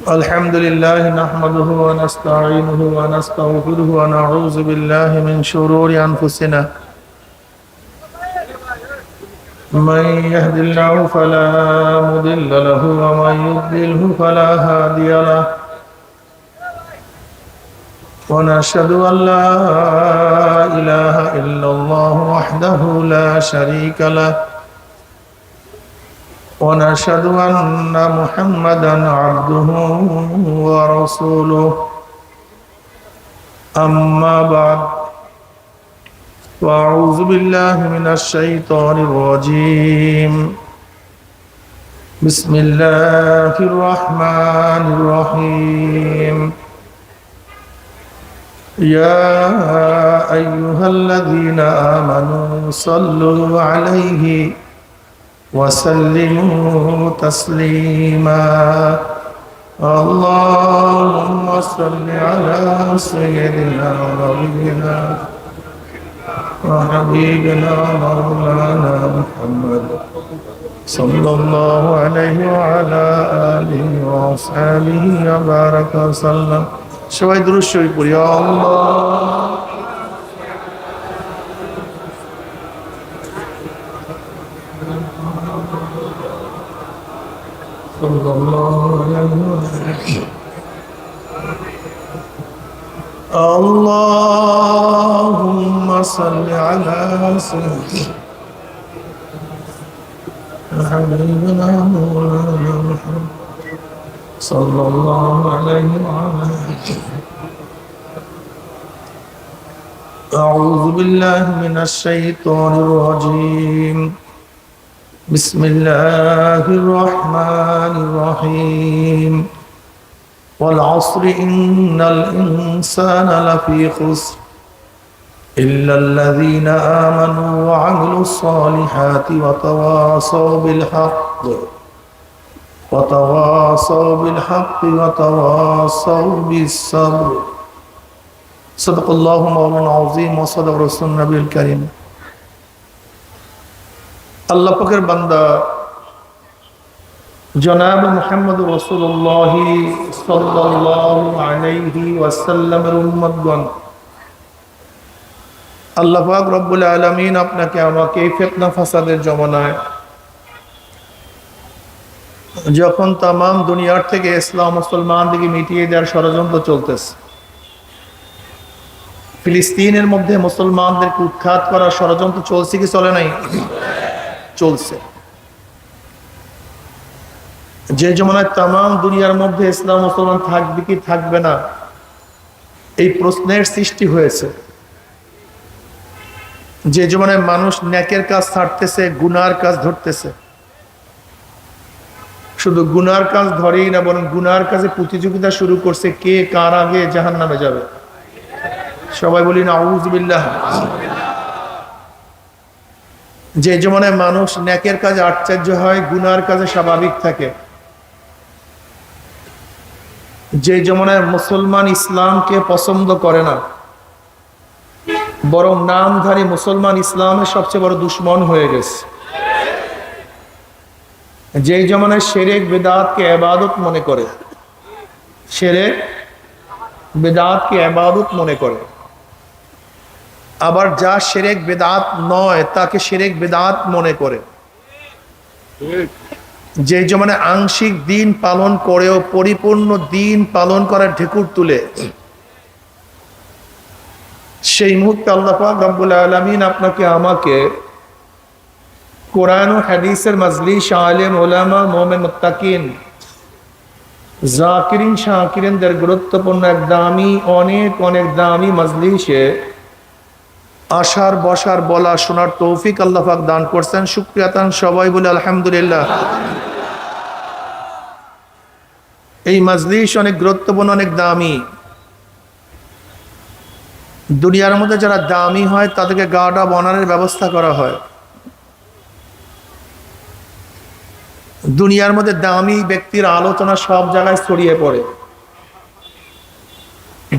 الحمد لله نحمده ونستعينه ونستغفره ونعوذ بالله من شرور أنفسنا من يهد الله فلا مضل له ومن يضلله فلا هادي له ونشهد أن لا إله إلا الله وحده لا شريك له ونشهد أن محمدا عبده ورسوله أما بعد وأعوذ بالله من الشيطان الرجيم بسم الله الرحمن الرحيم يا أيها الذين آمنوا صلوا عليه وسلموا تسليما اللهم صل على سيدنا ونبينا وحبيبنا مولانا محمد صلى الله عليه وعلى آله وأصحابه وبارك وسلم সবাই দুরূদ শরীফ পড়ি আল্লাহ اللهم صل على سيدنا حبيبنا مولانا محمد صلى الله عليه وعلى أعوذ بالله من الشيطان الرجيم بسم الله الرحمن الرحيم والعصر إن الإنسان لفي خسر إلا الذين آمنوا وعملوا الصالحات وتواصوا بالحق وتواصوا بالصبر صدق الله مولانا العظيم وصدق رسول النبي الكريم আল্লাহ পাকের বান্দা জনাব মুহাম্মদ রাসূলুল্লাহ সাল্লাল্লাহু আলাইহি ওয়াসাল্লামের উম্মতগণ, আল্লাহ পাক রব্বুল আলামিন আপনাকে আমাকে এই ফিতনা ফাসাদের জমানায় যখন তামাম দুনিয়ার থেকে ইসলাম মুসলমানদেরকে মিটিয়ে দেওয়ার ষড়যন্ত্র চলতেছে, ফিলিস্তিনের মধ্যে মুসলমানদেরকে উৎখাত করার ষড়যন্ত্র চলছে কি চলে নাই? চলছে। যে জমানায় তামাম দুনিয়ার মধ্যে ইসলাম মুসলমান থাকবে কি থাকবে না এই প্রশ্নের সৃষ্টি হয়েছে, যে জমানায় মানুষ নেকের কাজ ছাড়তেছে, গুনার কাজ ধরতেছে, শুধু গুনার কাজ ধরেই না বরং গুনার কাজে প্রতিযোগিতা শুরু করছে কে কার আগে জাহান্নামে যাবে। সবাই বলি না আউযু বিল্লাহ। যে জমানায় মানুষ নেকের কাজে আশ্চর্য হয়, গুনার কাজে স্বাভাবিক থাকে, যে জমানায় মুসলমান ইসলামকে পছন্দ করে না বরং নামধারী মুসলমান ইসলামের সবচেয়ে বড় দুশ্মন হয়ে গেছে, যে জমানায় শিরক বিদআতকে ইবাদত মনে করে, শিরক বিদআতকে ইবাদত মনে করে, আবার যা শিরক বিদআত নয় তাকে শিরক বিদআত মনে করে, যে জমানায় আংশিক দিন পালন করেও পরিপূর্ণ দিন পালন করার ঢেকুর তুলে, সেই মুহূর্তে আল্লাহ পাক রব্বুল আলামিন আপনাকে আমাকে কোরআন ও হাদিসের মাজলিস, আলেম ওলামা, মুমিন মুত্তাকিন, জাকিরিন শাকিরিনদের গুরুত্বপূর্ণ এক দামি অনেক দামি মাজলিসে আসার বসার বলা শোনার তৌফিক আল্লাহ পাক দান করছেন। শুকরিয়াতান সবাই বলে আলহামদুলিল্লাহ। এই মাজলিস অনেক গুরুত্বপূর্ণ, অনেক দামি। দুনিয়ার মধ্যে যারা দামি হয় তাদেরকে গার্ড অব অনারের ব্যবস্থা করা হয়। দুনিয়ার মধ্যে দামি ব্যক্তির আলোচনা সব জায়গায় ছড়িয়ে পড়ে।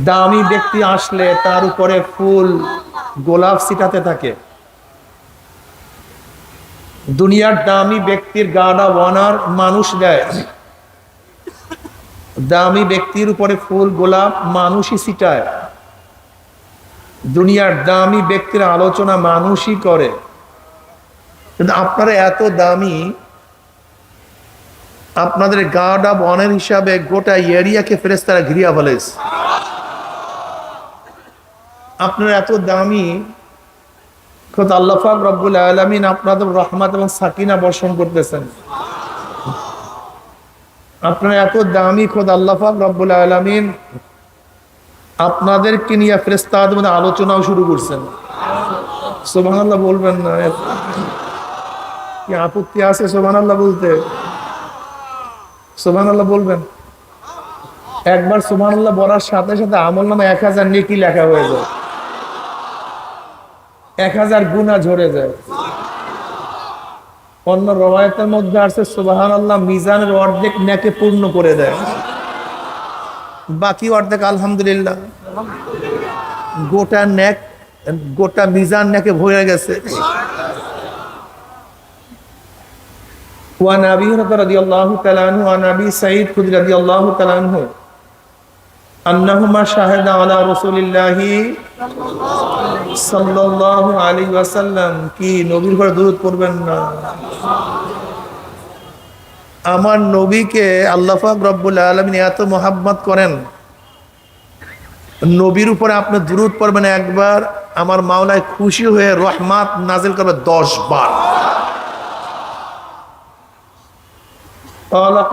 দামি ব্যক্তি আসলে তার উপরে ফুল গোলাপ ছিটাতে থাকে। দুনিয়ার দামি ব্যক্তির গাডা ওয়ানার মানুষ দেয়, দামি ব্যক্তির উপরে ফুল গোলাপ মানুষই ছিটায়, দুনিয়ার দামি ব্যক্তির আলোচনা মানুষই করে। কিন্তু আপনারা এত দামি, আপনাদের গার্ড অব অনার হিসাবে গোটা এরিয়াকে ফেরেশতারা ঘিরিয়া ফেলেছে। আপনারা এত দামি, খোদ আল্লাহ পাক রব্বুল আলামিন আপনাদের রহমত এবং সাকিনা বর্ষণ করতেছেন। আপনারা এত দামি, খোদ আল্লাহ পাক রব্বুল আলামিন আপনাদেরকে নিয়ে ফেরেশতাদের মধ্যে আলোচনাও শুরু করছেন। সুবহানাল্লাহ বলবেন না? কি আপত্তি আছে সুবহানাল্লাহ বলতে? সুবহানাল্লাহ বলবেন। একবার সুবহানাল্লাহ বলার সাথে সাথে আমলনামা 1000 নেকি লেখা হয়ে যায়, 1000 গুনাহ ঝরে যায়। অন্য রওয়ায়াতের মধ্যে আছে সুবহানাল্লাহ মিজানের অর্ধেক নেকে পূর্ণ করে দেয়, বাকি অর্ধেক আলহামদুলিল্লাহ। গোটা মিজান নেকে ভরে গেছে। وعن أبي هريرة رضي الله تعالى عنه وعن أبي سعيد الخدري رضي الله تعالى عنه أنهما شهدا على رسول الله صلى الله عليه وسلم কি নবীর উপর দরুদ পড়বেন না? আমার নবীকে আল্লাহ পাক রব্বুল আলামিন এত মহব্বত করেন, নবীর উপরে আপনি দরুদ পড়বেন একবার, আমার মাওলায় খুশি হয়ে রহমত নাজিল করবে 10 বার।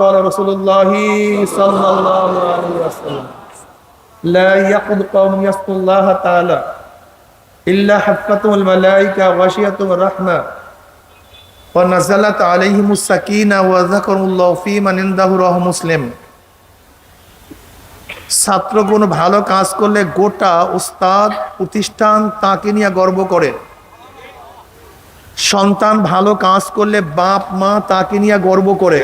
قال رسول الله صلى الله عليه وسلم لا يقعد قوم يذكرون الله تعالى إلا حفتهم الملائكة وغشيتهم الرحمة ونزلت عليهم السكينة وذكروا الله في من عنده رواه মুসলিম। ছাত্র কোনো ভালো কাজ করলে গোটা উস্তাদ প্রতিষ্ঠান তাকে নিয়ে গর্ব করে, সন্তান ভালো কাজ করলে বাপ মা তাকে নিয়ে গর্ব করে,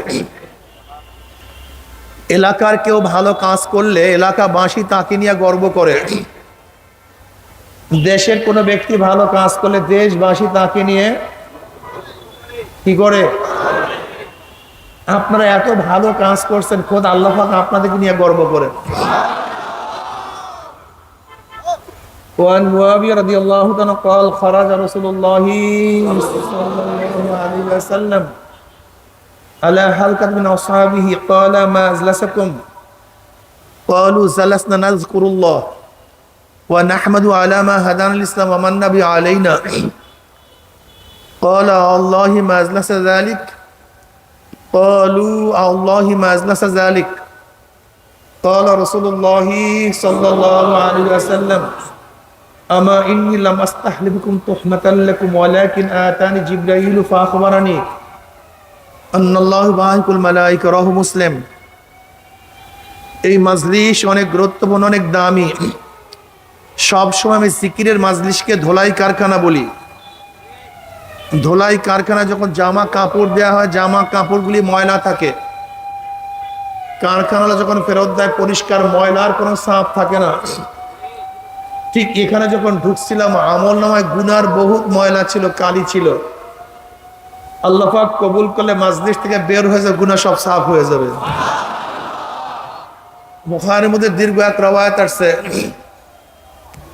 এলাকার কেউ ভালো কাজ করলে এলাকাবাসী তাকে নিয়ে গর্ব করে, দেশের কোনো ব্যক্তি ভালো কাজ করলে দেশবাসী তাকে নিয়ে কি করে? আপনারা এত ভালো কাজ করছেন, খোদ আল্লাহ পাক আপনাদেরকে নিয়ে গর্ব করেন। وعن معاوية رضي الله عنه قال خرج رسول الله صلى الله عليه وسلم على حلقة من أصحابه قال ما أجلسكم؟ قالوا جلسنا نذكر الله ونحمد على ما هدانا الإسلام ومن به علينا قال الله ما أجلس ذلك؟ قالوا الله ما أجلس ذلك؟ قال رسول الله صلى الله عليه وسلم أما إني لم أستحلفكم تحمة لكم ولكن آتاني جبرائيل فأخبرني أن الله باعث الملائكة رواه মুসলিম। এই মাজলিস অনেক গুরুত্বপূর্ণ, অনেক দামি। সব সময় আমি জিকিরের মাজলিসকে ধোলাই কারখানা বলি। ধোলাই কারখানা যখন জামা কাপড় দেওয়া হয়, জামা কাপড়গুলি ময়লা থাকে, কারখানাটা যখন ফেরত দেয় পরিষ্কার, ময়লার কোনো ছাপ থাকে না। ঠিক এখানে যখন ঢুকছিলাম আমল নামায় গুনার বহুত ময়লা ছিল, কালি ছিল। আল্লাহ পাক কবুল করলে মাজলিস থেকে বের হয়ে যাবে, গুনাহ সব সাফ হয়ে যাবে। বুখারীর মধ্যে দীর্ঘ এক রওয়ায়াত আছে,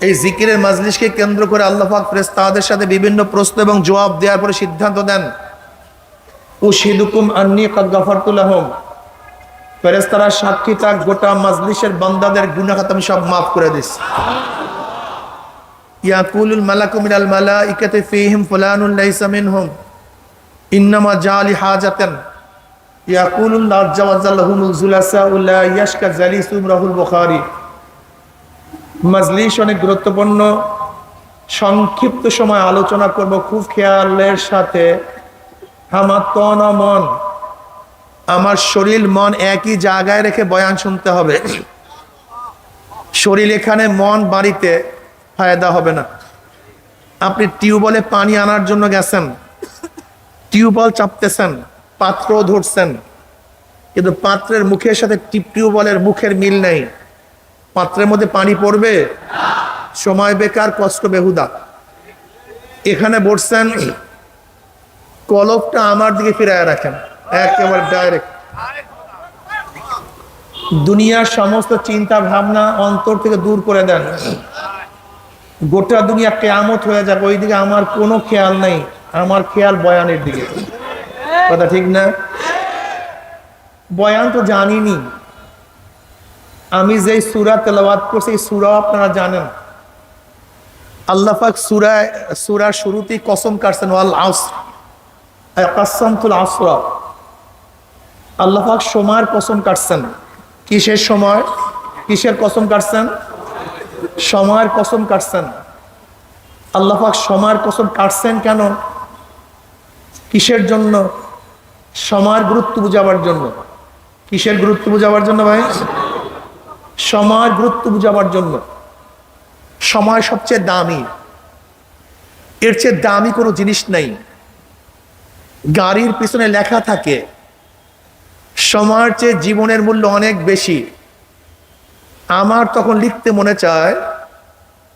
এই জিকিরের মাজলিসকে কেন্দ্র করে আল্লাহ পাক ফেরেশতাদের সাথে বিভিন্ন প্রশ্ন এবং জবাব দেওয়ার পরে সিদ্ধান্ত দেন, উশহিদুকুম আন্নী কাদ গাফারতু লাহুম, ফেরেশতারা সাক্ষী থাক গোটা মাজলিসের বান্দাদের গুনাহ আমি সব মাফ করে দিচ্ছি। ইয়াকুলুল মালাকু মিনাল মালাইকাতি ফীহিম ফুলানুন লাইসা মিনহুম ইন্নামা জালি হাজাতান ইয়াকুলুল্লাহ আযজা ওয়া জাল্লা হুমুল জুলাসা লা ইয়াশকা জালিসুম রাহুল বুখারী। মাজলিস অনেক গুরুত্বপূর্ণ, সংক্ষিপ্ত সময় আলোচনা করব, খুব খেয়ালের সাথে। আমার তন মন, আমার শরীর মন একই জায়গায় রেখে বয়ান শুনতে হবে। শরীর এখানে, মন বাড়িতে, ফায়দা হবে না। আপনি টিউবওয়েলে পানি আনার জন্য গেছেন, টিউবওয়েল চাপতেছেন, পাত্র ধরছেন, কিন্তু পাত্রের মুখের সাথে টিউবওয়েলের মুখের মিল নেই, পাত্রের মধ্যে পানি পড়বে? সময় বেকার, কষ্ট বেহুদা। এখানে বসছেন, কলবটা আমার দিকে ফিরায় রাখেন, একেবারে ডাইরেক্ট। দুনিয়ার সমস্ত চিন্তা ভাবনা অন্তর থেকে দূর করে দেন। গোটা দুনিয়া কিয়ামত হয়ে যাবে, ওই দিকে আমার কোনো খেয়াল নেই, আমার খেয়াল বয়ানের দিকে। কথা ঠিক না? বয়ান তো জানিনি, আমি যেই সূরা তেলাওয়াত করছি এই সূরা আপনারা জানেন। আল্লাহ পাক সূরার শুরুতেই কসম কাটছেন, ওয়াল আসর, কাসামতুল আসর। আল্লাহ পাক সময়ের কসম কাটছেন। কিসের সময়? কিসের কসম কাটছেন? সময়ের কসম কাটছেন। আল্লাহ পাক সময়ের কসম কাটছেন কেন? কিসের জন্য? সময়ের গুরুত্ব বুঝাবার জন্য। কিসের গুরুত্ব বুঝাবার জন্য ভাই? সময়ের গুরুত্ব বুঝাবার জন্য। সময় সবচেয়ে দামি, এর চেয়ে দামি কোনো জিনিস নাই। গাড়ির পিছনে লেখা থাকে সময়ের চেয়ে জীবনের মূল্য অনেক বেশি। আমার তখন লিখতে মনে চায়,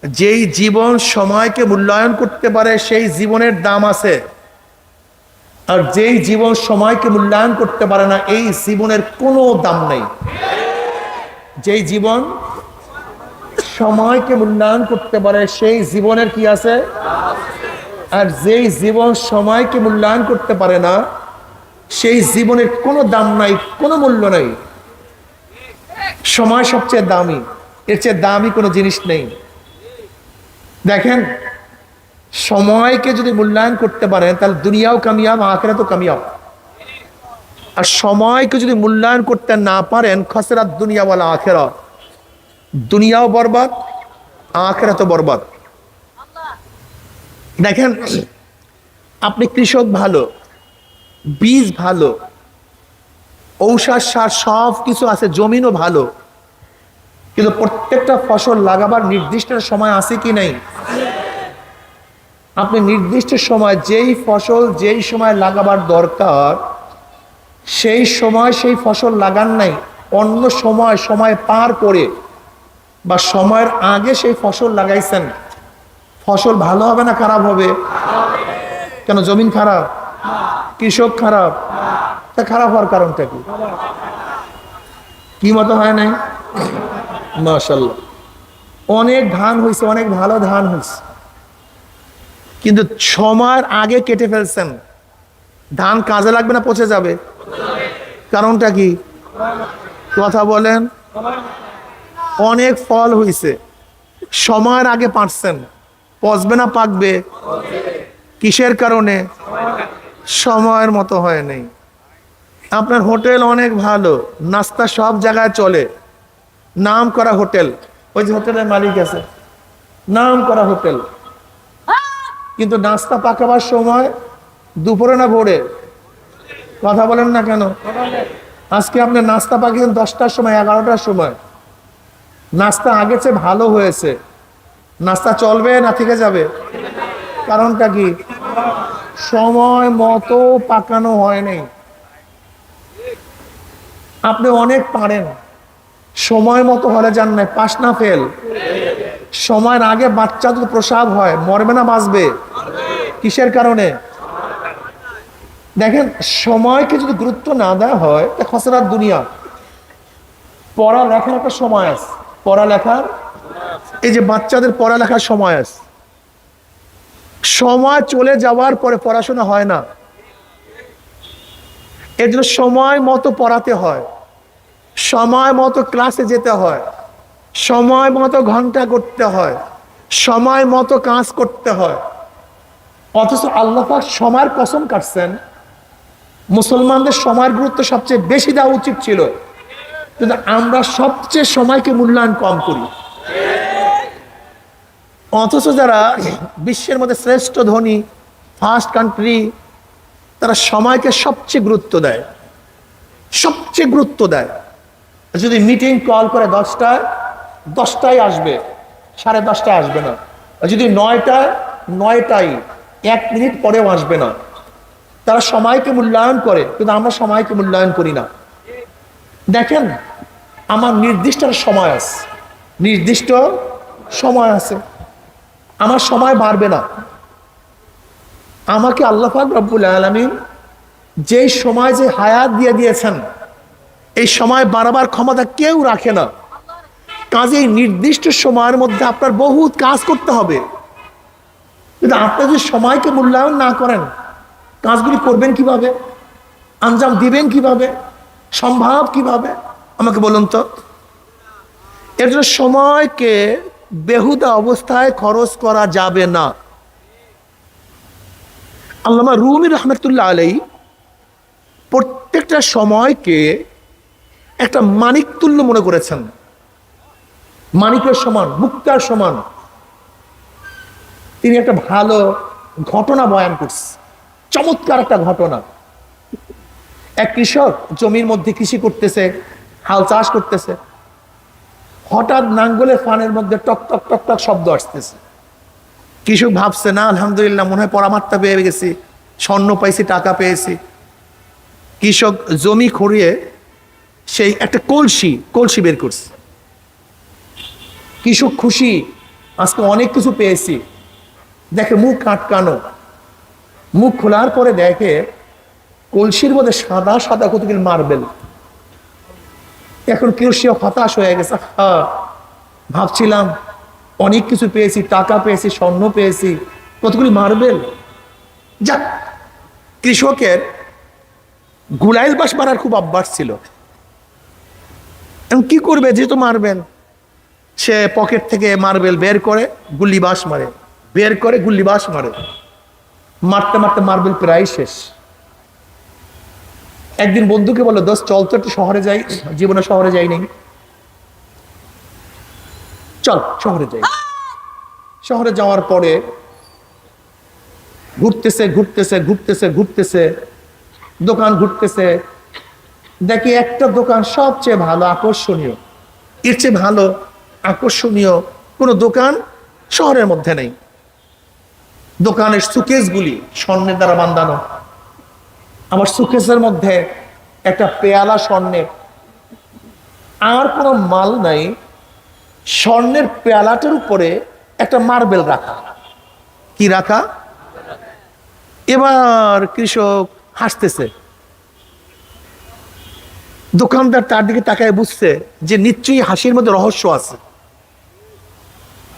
যেই জীবন সময়কে মূল্যায়ন করতে পারে সেই জীবনের দাম আছে, আর যেই জীবন সময়কে মূল্যায়ন করতে পারে না এই জীবনের কোনো দাম নেই। যেই জীবন সময়কে মূল্যায়ন করতে পারে সেই জীবনের কি আছে, আর যেই জীবন সময়কে মূল্যায়ন করতে পারে না সেই জীবনের কোনো দাম নাই, কোনো মূল্য নাই। সময় সবচেয়ে দামি, এর চেয়ে দামি কোনো জিনিস নেই। দেখেন, সময়কে যদি মূল্যায়ন করতে পারেন তাহলে দুনিয়াও কামিয়াব, আখিরাতও কামিয়াব। আর সময়কে যদি মূল্যায়ন করতে না পারেন, খাসরাত দুনিয়া ওয়াল আখিরাত, দুনিয়াও বরবাদ, আখিরাতও বরবাদ। দেখেন, আপনি কৃষক ভালো, বীজ ভালো, ঔষধ সার সব কিছু আছে, জমিনও ভালো, কিন্তু প্রত্যেকটা ফসল লাগাবার নির্দিষ্ট সময় আছে কি নাই? আপনি নির্দিষ্ট সময় যেই ফসল যেই সময় লাগাবার দরকার সেই সময় সেই ফসল লাগান নাই, অন্য সময় পার করে বা সময়ের আগে সেই ফসল লাগাইছেন, ফসল ভালো হবে না খারাপ হবে? কেন? জমিন খারাপ, কৃষক খারাপ, তা খারাপ হওয়ার কারণটা কি? কি মতো হয় নাই? মাশাআল্লাহ, অনেক ধান হয়েছে, অনেক ভালো ধান হয়েছে, কিন্তু সময়ের আগে কেটে ফেলছেন, ধান কাজে লাগবে না, পচে যাবে। কারণটা কি? কথা বলেন। অনেক ফল হয়েছে, সময়ের আগে পারছেন, পচবে না পাকবে? কিসের কারণে? সময়ের মতো হয় নাই। আপনার হোটেল অনেক ভালো, নাস্তা সব জায়গায় চলে, নাম করা হোটেল, ওই যে হোটেলের মালিক আছে, নাম করা হোটেল, কিন্তু নাস্তা পাকাবার সময় দুপুরে না ভোরে? কথা বলেন না কেন? আজকে আপনি নাস্তা পাকিয়েছেন 10টার সময়, 11টার সময়, নাস্তা আগের চেয়ে ভালো হয়েছে, নাস্তা চলবে না থেকে যাবে? কারণটা কি? সময় মতো পাকানো হয় নাই। আপনি অনেক পারেন, সময় মতো হলে যান নাই, পাস না ফেল? সময়ের আগে বাচ্চা যদি প্রসাব হয়, মরবে না বাঁচবে? কিসের কারণে? দেখেন, সময়কে যদি গুরুত্ব না দেওয়া হয় তা খসরাত দুনিয়া। পড়ালেখার একটা সময় আছে, পড়ালেখার, এই যে বাচ্চাদের পড়ালেখার সময় আছে, সময় চলে যাওয়ার পরে পড়াশোনা হয় না। এর জন্য সময় মতো পড়াতে হয়, সময় মতো ক্লাসে যেতে হয়, সময় মতো ঘন্টা করতে হয়, সময় মতো কাজ করতে হয়। অথচ আল্লাহ পাক সময়ের কসম কাটছেন, মুসলমানদের সময়ের গুরুত্ব সবচেয়ে বেশি দেওয়া উচিত ছিল, কিন্তু আমরা সবচেয়ে সময়কে মূল্যায়ন কম করি। অথচ যারা বিশ্বের মধ্যে শ্রেষ্ঠ ধনী, ফার্স্ট কান্ট্রি, তারা সময়কে সবচেয়ে গুরুত্ব দেয়, সবচেয়ে গুরুত্ব দেয়। যদি মিটিং কল করে 10টায়, 10টায় আসবে, 10:30টায় আসবে না। যদি 9টায়, 9টায়, 1 মিনিট পরেও আসবে না। তারা সময়কে মূল্যায়ন করে, কিন্তু আমরা সময়কে মূল্যায়ন করি না। দেখেন, আমার নির্দিষ্ট সময় আছে, নির্দিষ্ট সময় আছে, আমার সময় বাড়বে না। আমাকে আল্লাহ পাক রব্বুল আলামিন যেই সময় যে হায়াত দিয়ে দিয়েছেন, এই সময় বারবার ক্ষমতা কেউ রাখে না। কাজেই নির্দিষ্ট সময়ের মধ্যে আপনার বহুত কাজ করতে হবে। কিন্তু আপনি যদি সময়কে মূল্যায়ন না করেন, কাজগুলি করবেন কিভাবে, আঞ্জাম দিবেন কিভাবে, সম্ভব কিভাবে, আমাকে বলুন তো। এর জন্য সময়কে বেহুদা অবস্থায় খরচ করা যাবে না। আল্লামা রুমি রহমতুল্লাহ আলাইহি প্রত্যেকটা সময়কে একটা মানিক তুল্য মনে করেছেন, মানিকের সমান, মুক্তার সমান। তিনি একটা ভালো ঘটনা বয়ান করছেন, চমৎকার একটা ঘটনা। এক কৃষক জমির মধ্যে কৃষি করতেছে, হাল চাষ করতেছে। হঠাৎ নাঙ্গলের ফানের মধ্যে টক টক টক টক শব্দ আসতেছে। কৃষক ভাবছে, না আলহামদুলিল্লাহ, মনে হয় পরামাত্রা পেয়ে গেছি, স্বর্ণ পাইছি, টাকা পেয়েছি। কৃষক জমি খড়িয়ে সেই একটা কলসি বের করছে। কৃষক খুশি, আজকে অনেক কিছু পেয়েছি। দেখে মুখ আটকানো, মুখ খোলার পরে দেখে কলসির মধ্যে সাদা সাদা কতগুলি মার্বেল। এখন কৃষক হতাশ হয়ে গেছে, ভাবছিলাম অনেক কিছু পেয়েছি, টাকা পেয়েছি, স্বর্ণ পেয়েছি, কতগুলি মার্বেল। যাক, কৃষকের গুলাইল বাস মারার খুব অভ্যাস ছিল। এখন কি করবে, যেহেতু মার্বেল, সে পকেট থেকে মার্বেল বের করে গুল্লি বাস মারে, বের করে গুল্লি বাস মারে। মারতে মারতে মার্বেল প্রায় শেষ। একদিন বন্ধুকে বললো, দোস্ত চল তো একটু শহরে যাই, জীবনে শহরে যাই নাই, চল শহরে যাই। শহরে যাওয়ার পরে ঘুরতেছে ঘুরতেছে ঘুরতেছে ঘুরতেছে, দোকান ঘুরতেছে। দেখি একটা দোকান সবচেয়ে ভালো, আকর্ষণীয়, এর চেয়ে ভালো আকর্ষণীয় কোনো দোকান শহরের মধ্যে নেই। দোকানের সুকেসগুলি স্বর্ণের দ্বারা বাঁধানো, আমার সুকেসের মধ্যে একটা পেয়ালা স্বর্ণের, আর কোনো মাল নাই, স্বর্ণের পেয়ালাটার উপরে একটা মার্বেল রাখা। কি রাখা? এবার কৃষক হাসতেছে। দোকানদার তার দিকে তাকায় বুঝছে যে নিশ্চয়ই হাসির মধ্যে রহস্য আছে।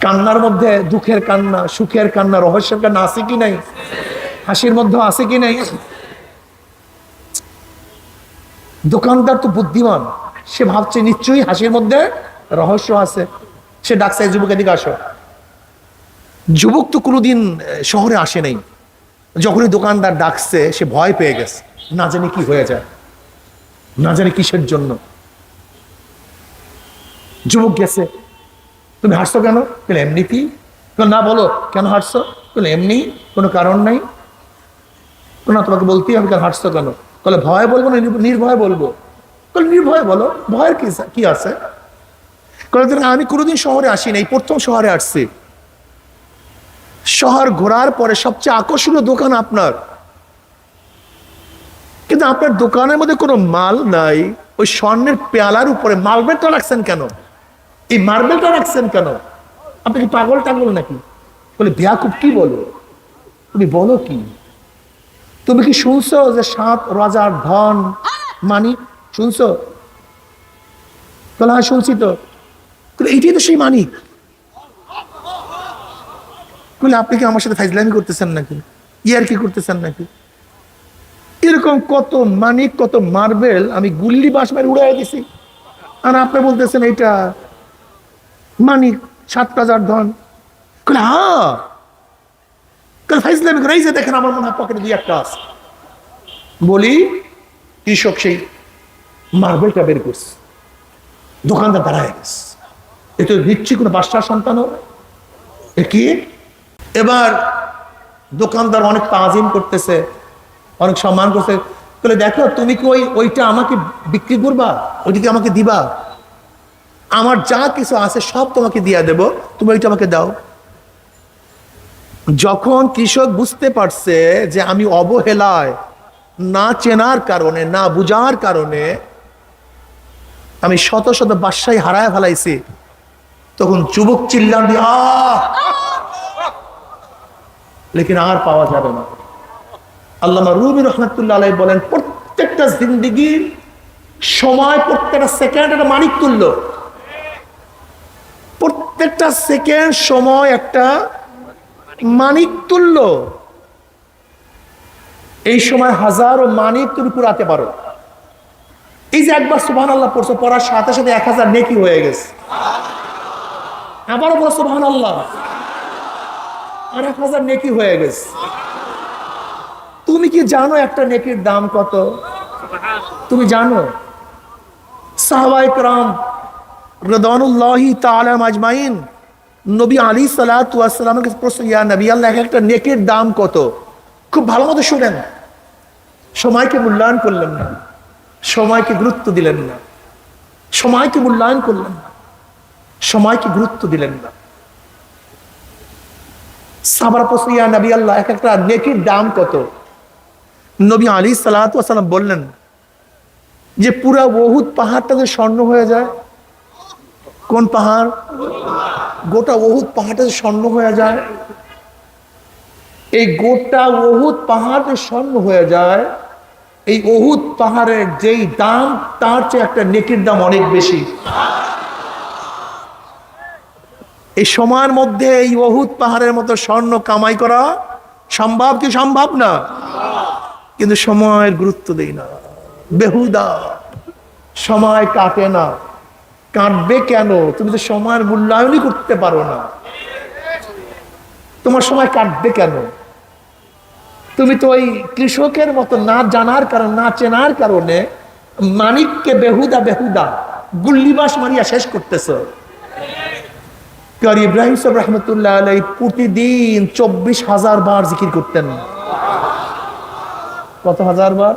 কান্নার মধ্যে দুঃখের কান্না, সুখের কান্না, রহস্যের কান্না আছে কি নাই, হাসির মধ্যে আছে কি নাই। দোকানদার তো বুদ্ধিমান, সে ভাবছে নিশ্চয়ই হাসির মধ্যে রহস্য আছে। সে ডাকছে, যুবক এদিকে আসো। যুবক তো কোনোদিন শহরে আসে নাই। যখনই দোকানদার ডাকছে সে ভয় পেয়ে গেছে, না জানি কি হয়ে যায়, না জানি কিসের জন্য। যুবক গেছে, তুমি হাসছো কেন? এমনি কি? না, বলো কেন হাসছো? এমনি, কোনো কারণ নাই। না, তোমাকে বলতেই হবে কেন হাসছো কেন? বলে ভয় বলবো না নির্ভয় বলবো? নির্ভয় বলো, ভয়ের কি আছে? আমি কোনোদিন শহরে আসি নাই, প্রথম শহরে আসছি। শহর ঘোরার পরে সবচেয়ে আকর্ষণীয় দোকান আপনার, কিন্তু আপনার দোকানের মধ্যে কোনো মাল নাই। ওই স্বর্ণের পেয়ালার উপরে মার্বেলটা রাখছেন কেন? এই মার্বেলটা রাখছেন কেন? আপনি কি পাগল টাগল নাকি? বলে বেয়াকুব, কি বলো তুমি, বলো কি? তুমি কি শুনছো যে 7 রাজার ধন মানিক শুনছো? বলে হ্যাঁ শুনছি তো। এইটাই তো সেই মানিক। বলে আপনি কি আমার সাথে ফাইজলামি করতেছেন নাকি, ইয়ার কি করতেছেন নাকি? এরকম কত মানিক, কত মার্বেল আমি গুল্লি বাস মারি উড়াই দিছি, আর আপনি বলতেছেন এইটা মানিক, 7 রাজার ধন। হ্যাঁ, ফাইজলামি করে, এই যে দেখেন আমার মনে হয় পকেটে 2-1টা আছে। বলি কৃষক সেই মার্বেলটা বের করছে, দোকানদার দাঁড়ায় গেছে। এ তো নিশ্চয়ই কোনো বাদশার সন্তান হবে, এ কি? এবার দোকানদার অনেক তাজিম করতেছে, অনেক সম্মান করছে। বলে দেখো, তুমি কি ওইটা আমাকে বিক্রি করবা, ওইটাকে আমাকে দিবা? আমার যা কিছু আছে সব তোমাকে দিয়ে দেব, তুমি ওইটা আমাকে দাও। যখন কৃষক বুঝতে পারছে যে আমি অবহেলায়, না চেনার কারণে, না বুঝার কারণে আমি শত শত বাদশাহী হারায় ফেলাইছি, তখন যুবক চিল্লান দিয়ে লেকিন আর পাওয়া যাবে না। আল্লামা রুমি রহমাতুল্লাহ আলাইহি বলেন, প্রত্যেকটা জিন্দেগির সময়, প্রত্যেকটা সেকেন্ড একটা মানিক তুল্য। প্রত্যেকটা সেকেন্ড সময় একটা মানিক তুল্য। এই সময় হাজারো মানিক তুমি কুড়াতে পারো। এই যে একবার সুবহানাল্লাহ পড়ছো, পড়ার সাথে সাথে 1000 নেকি হয়ে গেছে। আবারও বলো সুবহানাল্লাহ, আর 1000 নেকি হয়ে গেছে। তুমি কি জানো একটা নেকির দাম কত? তুমি জানো? সাহাবায়ে কেরাম রাদিয়াল্লাহু তাআলা আজমাইন নবী আলাইহিস সালাতু ওয়াস সালামের কাছে প্রশ্ন, ইয়া নবী আল্লাহ, একটা নেকির দাম কত? খুব ভালো মতো শুনেন। সময়কে মূল্যায়ন করলেন না, সময়কে গুরুত্ব দিলেন না, সময়কে মূল্যায়ন করলেন না, সময়কে গুরুত্ব দিলেন না। সাহাবারা প্রশ্ন, ইয়া নবী আল্লাহ, একটা নেকির দাম কত? নবী আলাইহিস সালাতু ওয়াস সালাম বললেন যে পুরা উহুদ পাহাড়টা যে স্বর্ণ হয়ে যায়। কোন পাহাড়? গোটা উহুদ পাহাড়টা যে স্বর্ণ হয়ে যায়, এই গোটা উহুদ পাহাড় যে স্বর্ণ হয়ে যায়, এই উহুদ পাহাড়ের যেই দাম, তার চেয়ে একটা নেকির দাম অনেক বেশি। এই সময়ের মধ্যে এই উহুদ পাহাড়ের মতো স্বর্ণ কামাই করা সম্ভব কি সম্ভব না? কিন্তু সময়ের গুরুত্ব দেই না, বেহুদা। সময় কাটে না, কাটবে কেন? তুমি তো সময়ের মূল্যায়নই করতে পারো না। তোমার সময় কাটবে কেন? তুমি তো ওই কৃষকের মতো না জানার কারণে, না চেনার কারণে মানিককে বেহুদা বেহুদা গুল্লিবাস মারিয়া শেষ করতেছ। ইব্রাহিম সাহেব রহমতুল্লাহ আলাইহি প্রতিদিন 24,000 বার জিকির করতেন। কত হাজার বার?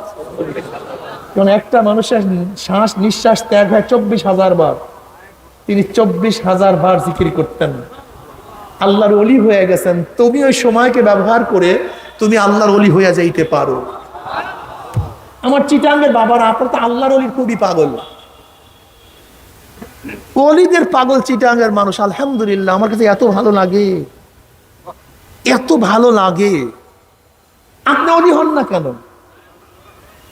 কারণ একটা মানুষের শ্বাস নিঃশ্বাস ত্যাগ হয় 24,000 বার। তিনি 24,000 বার জিকির করতেন। আল্লাহর ওলি হয়ে গেছেন। তুমি ওই সময়কে ব্যবহার করে তুমি আল্লাহর ওলি হয়ে যাইতে পারো। আমার চিটাঙ্গের বাবারা, আপনার তো আল্লাহর ওলির খুবই পাগল, ওলিদের পাগল চিটাঙ্গের মানুষ। আলহামদুলিল্লাহ, আমার কাছে এত ভালো লাগে, এত ভালো লাগে। আপনি ওলি হন না কেন?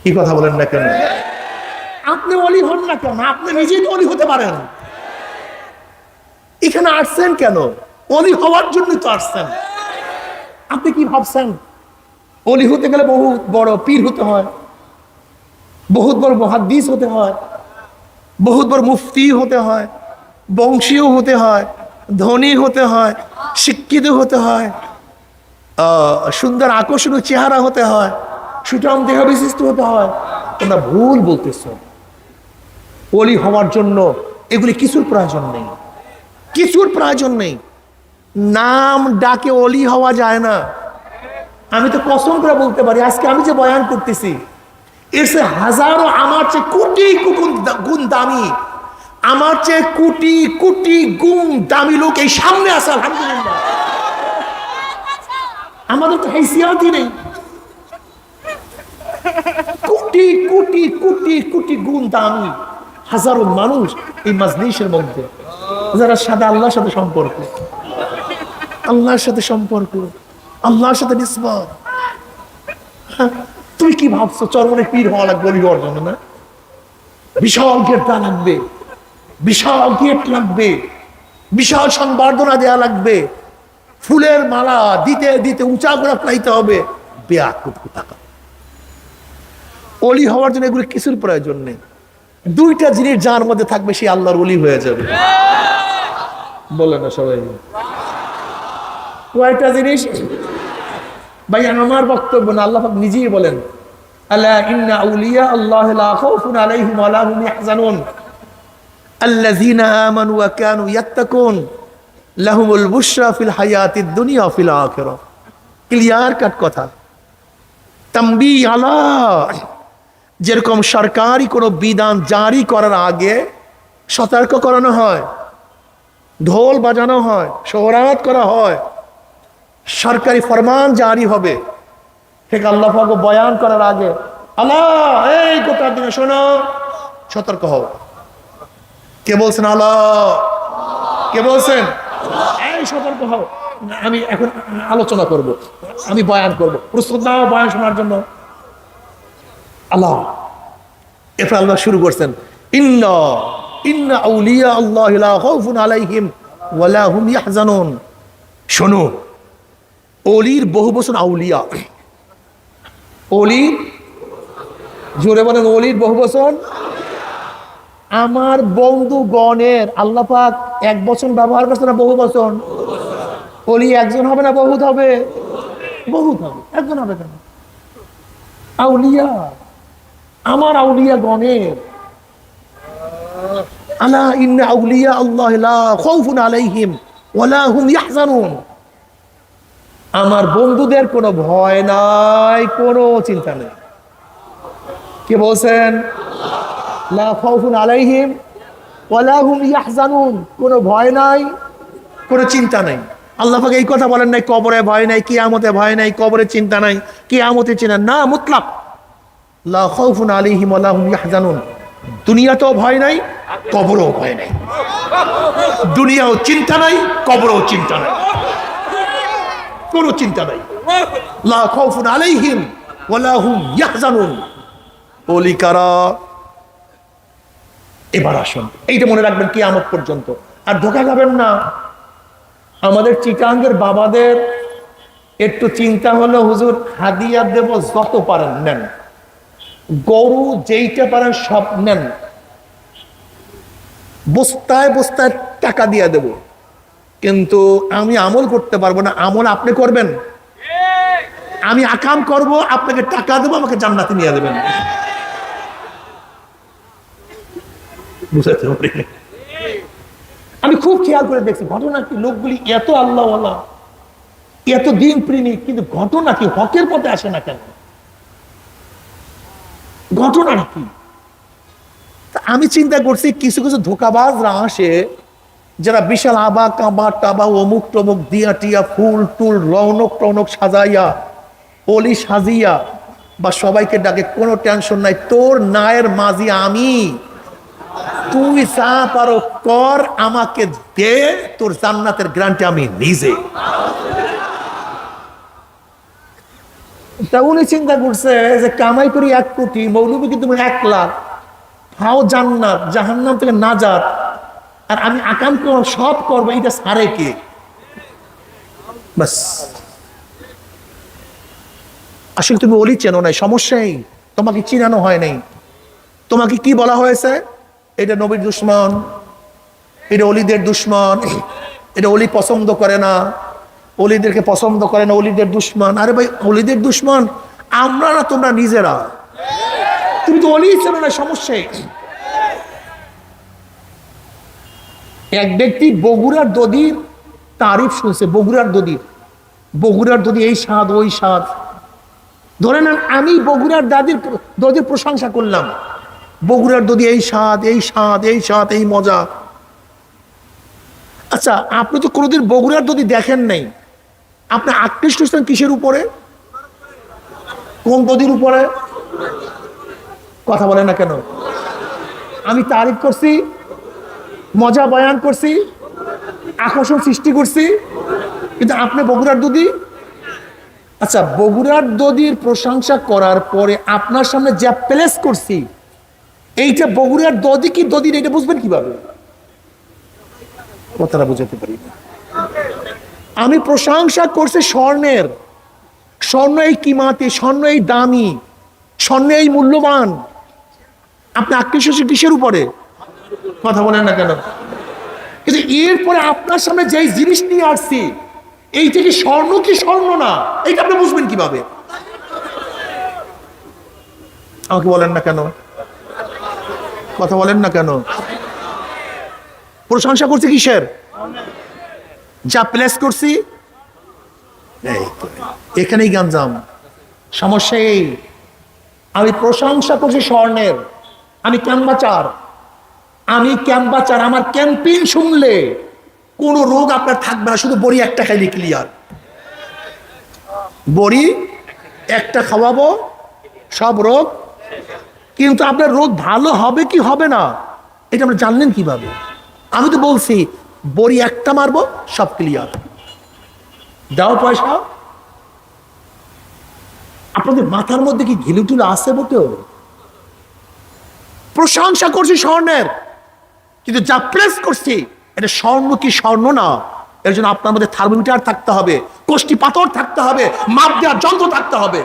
কি কথা বলেন না কেন? আপনি ওলি হন না কেন? আপনি নিজেই তো ওলি হতে পারেন। এখানে আসছেন কেন? ওলি হওয়ার জন্য তো আসছেন। আপনি কি ভাবছেন ওলি হতে গেলে বহুত বড় পীর হতে হয়, বহুত বড় মুহাদ্দিস হতে হয়, বহুত বড় মুফতি হতে হয়, বংশীয় হতে হয়, ধনী হতে হয়, শিক্ষিত হতে হয়, সুন্দর আকর্ষণীয় চেহারা হতে হয়, সুঠাম দেহ বিশিষ্ট হতে হয়? তোমরা ভুল বলতেছ। ওলি হওয়ার জন্য এগুলি কিছুর প্রয়োজন নেই, কিছুর প্রয়োজন নেই। নাম ডাকে ওলি হওয়া যায় না। আমি তো কসম করে বলতে পারি, আজকে আমি যে বয়ান করতেছি, এর সে হাজারো, আমার চেয়ে কোটি গুণ দামি, আমার চেয়ে কোটি কোটি গুণ দামি লোক এই সামনে আছে। আলহামদুলিল্লাহ, আমাদের তো হাইসিয়াতই নেই। কোটি কোটি কোটি কোটি গুণ দামি হাজারো মানুষ এই মাজলিসের মধ্যে, যারা সাথে আল্লাহর সাথে সম্পর্ক, আল্লাহর সাথে সম্পর্ক, আল্লাহর সাথে নিসবত। তুই কি ভাবছো চরমনে পীর হওয়া লাগবে ওলি হওয়ার জন্য? না, বিশাল গেটটা লাগবে, বিশাল গেট লাগবে, বিশাল সংবর্ধনা দেয়া লাগবে, ফুলের মালা দিতে দিতে উঁচা করে পাইতে হবে। বেয়াকুব টাকা। ওলি হওয়ার জন্য এগুলো কিছুর প্রয়োজন নেই। দুইটা জিনিস যার মধ্যে থাকবে, সে আল্লাহর ওলি হয়ে যাবে। বলে না সবাই? কয়টা জিনিস ভাই? আমার বক্তব্য না, আল্লাহ পাক নিজেই বলেন, আলা ইন্না আউলিয়া আল্লাহ লা খাউফুন আলাইহিম ওয়া লা হুম ইয়াহজানুন আল্লাযীনা আমানু ওয়া কানু ইয়াত্তাকুন লাহুমুল বুশরা ফিল হায়াতিদ দুনিয়া ওয়া ফিল আখিরাহ। ক্লিয়ার কাট কথা। তামবি আলা, যেরকম সরকারি কোনো বিধান জারি করার আগে সতর্ক করানো হয়, ঢোল বাজানো হয়, সোহরাত করা হয়, সরকারি ফরমান জারি হবে, ঠিক আল্লাহ পাক বয়ান করার আগে আল্লাহ এই গোটা দিনে শোনো, সতর্ক হও। কে বলছেন? আল্লাহ। কে বলছেন? এই সতর্ক হও। আমি এখন আলোচনা করব, আমি বয়ান করব, প্রস্তুত নাও বয়ান শোনার জন্য। আল্লাহ এরপর আল্লাহ শুরু করছেন, ইন্না ইন্না আউলিয়া আল্লাহি লা খাউফুন আলাইহিম ওয়া লা হুম ইয়াহজানুন। শোনো, ওলির বহু বচন আউলিয়া। ওলি, জোরে বলেন, ওলির বহু বচন। আমার বন্ধুগণের আল্লাহ পাক এক বচন ব্যবহার করছে না বহু বচন? ওলি একজন হবে না বহুত হবে? বহুত হবে, একজন হবে কেন? আউলিয়া, আমার আউলিয়া গণের। আলা ইন্না আউলিয়া আল্লাহ লা খাউফুন আলাইহিম ওয়া লা হুম ইয়াহজানুন। আমার বন্ধুদের কোনো ভয় নাই, কোনো চিন্তা নেই। কে বলছেন? লা খাউফুন আলাইহিম ওয়া লা হুম ইয়াহজানুন, কোনো ভয় নাই, কোনো চিন্তা নাই। আল্লাহ পাক এই কথা বলেন নাই কবরে ভয় নাই, কিয়ামতে ভয় নাই, কবরে চিন্তা নাই, কিয়ামতে চিন্তা না, মুতলাক লা খাউফুন আলাইহিম ওয়া লা হুম ইয়াহজানুন। দুনিয়াতেও ভয় নাই, কবরেও ভয় নাই। দুনিয়াও চিন্তা নাই, কবরেও চিন্তা নাই, কোনো চিন্তা নাই। লা খাউফুন আলাইহিম ওয়া লা হুম ইয়াহজানুন। ওলি কারা? এবার আসুন, এইটা মনে রাখবেন কিয়ামত পর্যন্ত। আর ধোঁকা খাবেন না। আমাদের চিটাঙ্গের বাবাদের একটু চিন্তা হলো, হুজুর হাদিয়া দেব, যত পারেন নেন, গরু যেইটা পারেন সব নেন, বস্তায় বস্তায় টাকা দিয়ে দেব, কিন্তু আমি আমল করতে পারবো না। আমল আপনি করবেন, আমি আকাম করব, আপনাকে টাকা দেবো, আমাকে জান্নাতে নিয়ে দেবেন। বুঝাতে পারি? আমি খুব খেয়াল করে দেখছি ঘটনা কি, লোকগুলি এত আল্লাহওয়ালা, এত দিন প্রেমিক, কিন্তু ঘটনা কি হকের পথে আসে না কেন? ঘটনা কি? আমি চিন্তা করছি কিছু কিছু ধোকাবাজরা আসে, যারা বিশাল আবা কাবা টাবা অমুক টমুক দিয়া টিয়া ফুল টুল রৌনক টৌনক সাজাইয়া অলি সাজিয়া বা সবাইকে ডাকে, কোনো টেনশন নাই, তোর নায়ের মাঝি আমি, তুই যা পারো কর, আমাকে দে, তোর জান্নাতের গ্যারান্টি আমি নিজে। তা উনি চিন্তা করছে যে কামাই করি 1 কোটি, মৌলবী কিন্তু 1 লাখ, হাও জান্নাত, জাহান্নাম থেকে নাজাত, আর আমি আকাম সব করবো, এটা সারে কে? বাস। আসলে তুমি ওলি চেনো নাই, সমস্যাই তোমাকে চিনানো হয় নাই। তোমাকে কি বলা হয়েছে? এটা নবীর দুশ্মন, এটা অলিদের দুশ্মন, এটা অলি পছন্দ করে না, অলিদেরকে পছন্দ করে না, অলিদের দুশ্মন। আরে ভাই, অলিদের দুশ্মন আমরা না, তোমরা নিজেরা। তুমি তো অলি চেনো না, সমস্যাই। এক ব্যক্তি বগুড়ার দধির তারিফ শুনছে, বগুড়ার দধি এই স্বাদ ওই স্বাদ। ধরে নেন আমি বগুড়ার দধির প্রশংসা করলাম, বগুড়ার দধি এই স্বাদ এই স্বাদ এই স্বাদ এই মজা। আচ্ছা, আপনি তো কোনোদিন বগুড়ার দধি দেখেন নাই, আপনি আকৃষ্ট হচ্ছেন কিসের উপরে? কোন দধির উপরে? কথা বলে না কেন? আমি তারিফ করছি, মজা বয়ান করছি, আকর্ষণ সৃষ্টি করছি, কিন্তু আপনি বগুড়ার দধি। আচ্ছা, বগুড়ার দধির প্রশংসা করার পরে আপনার সামনে যা প্লেস করছি, এইটা বগুড়ার দধি কি দধি, এটা বুঝবেন কিভাবে? কথাটা বুঝাতে পারি না। আমি প্রশংসা করছি স্বর্ণের, স্বর্ণ এই কিমাতে, স্বর্ণ এই দামি, স্বর্ণ এই মূল্যবান। আপনি আকৃষ্ট কিসের উপরে? কথা বলেন না কেন? কিন্তু এরপরে আপনার সামনে যেই জিনিস নিয়ে আসছি, এইটা কি স্বর্ণ কি স্বর্ণ না, এইটা আপনি বুঝবেন কিভাবে? আমাকে বলেন না কেন? কথা বলেন না কেন? প্রশংসা করছি কিসের? যা প্লেস করছি, এখানেই গাঞ্জাম। সমস্যা এই, আমি প্রশংসা করছি স্বর্ণের, আমি ক্যাম্বাচার, আমার ক্যাম্পিং শুনলে কোনো রোগ আপনার থাকবে না, শুধু বড়ি একটা খাইলে ক্লিয়ার। বড়ি একটা খাওয়াবো, সব রোগ। কিন্তু আপনার রোগ ভালো হবে কি হবে না, এটা আপনি জানলেন কিভাবে? আমি তো বলছি বড়ি একটা মারবো, সব ক্লিয়ার। দাও পয়সা। আপনাদের মাথার মধ্যে কি ঘিলুটুলো আছে মোটেও? প্রশংসা করছি স্বর্ণের, কিন্তু যা প্রেস করছি এটা স্বর্ণ কি স্বর্ণ না। এর জন্য আপনার মধ্যে থার্মোমিটার থাকতে হবে, কোষ্ঠী পাথর থাকতে হবে, মাপ দেওয়ার যন্ত্র থাকতে হবে।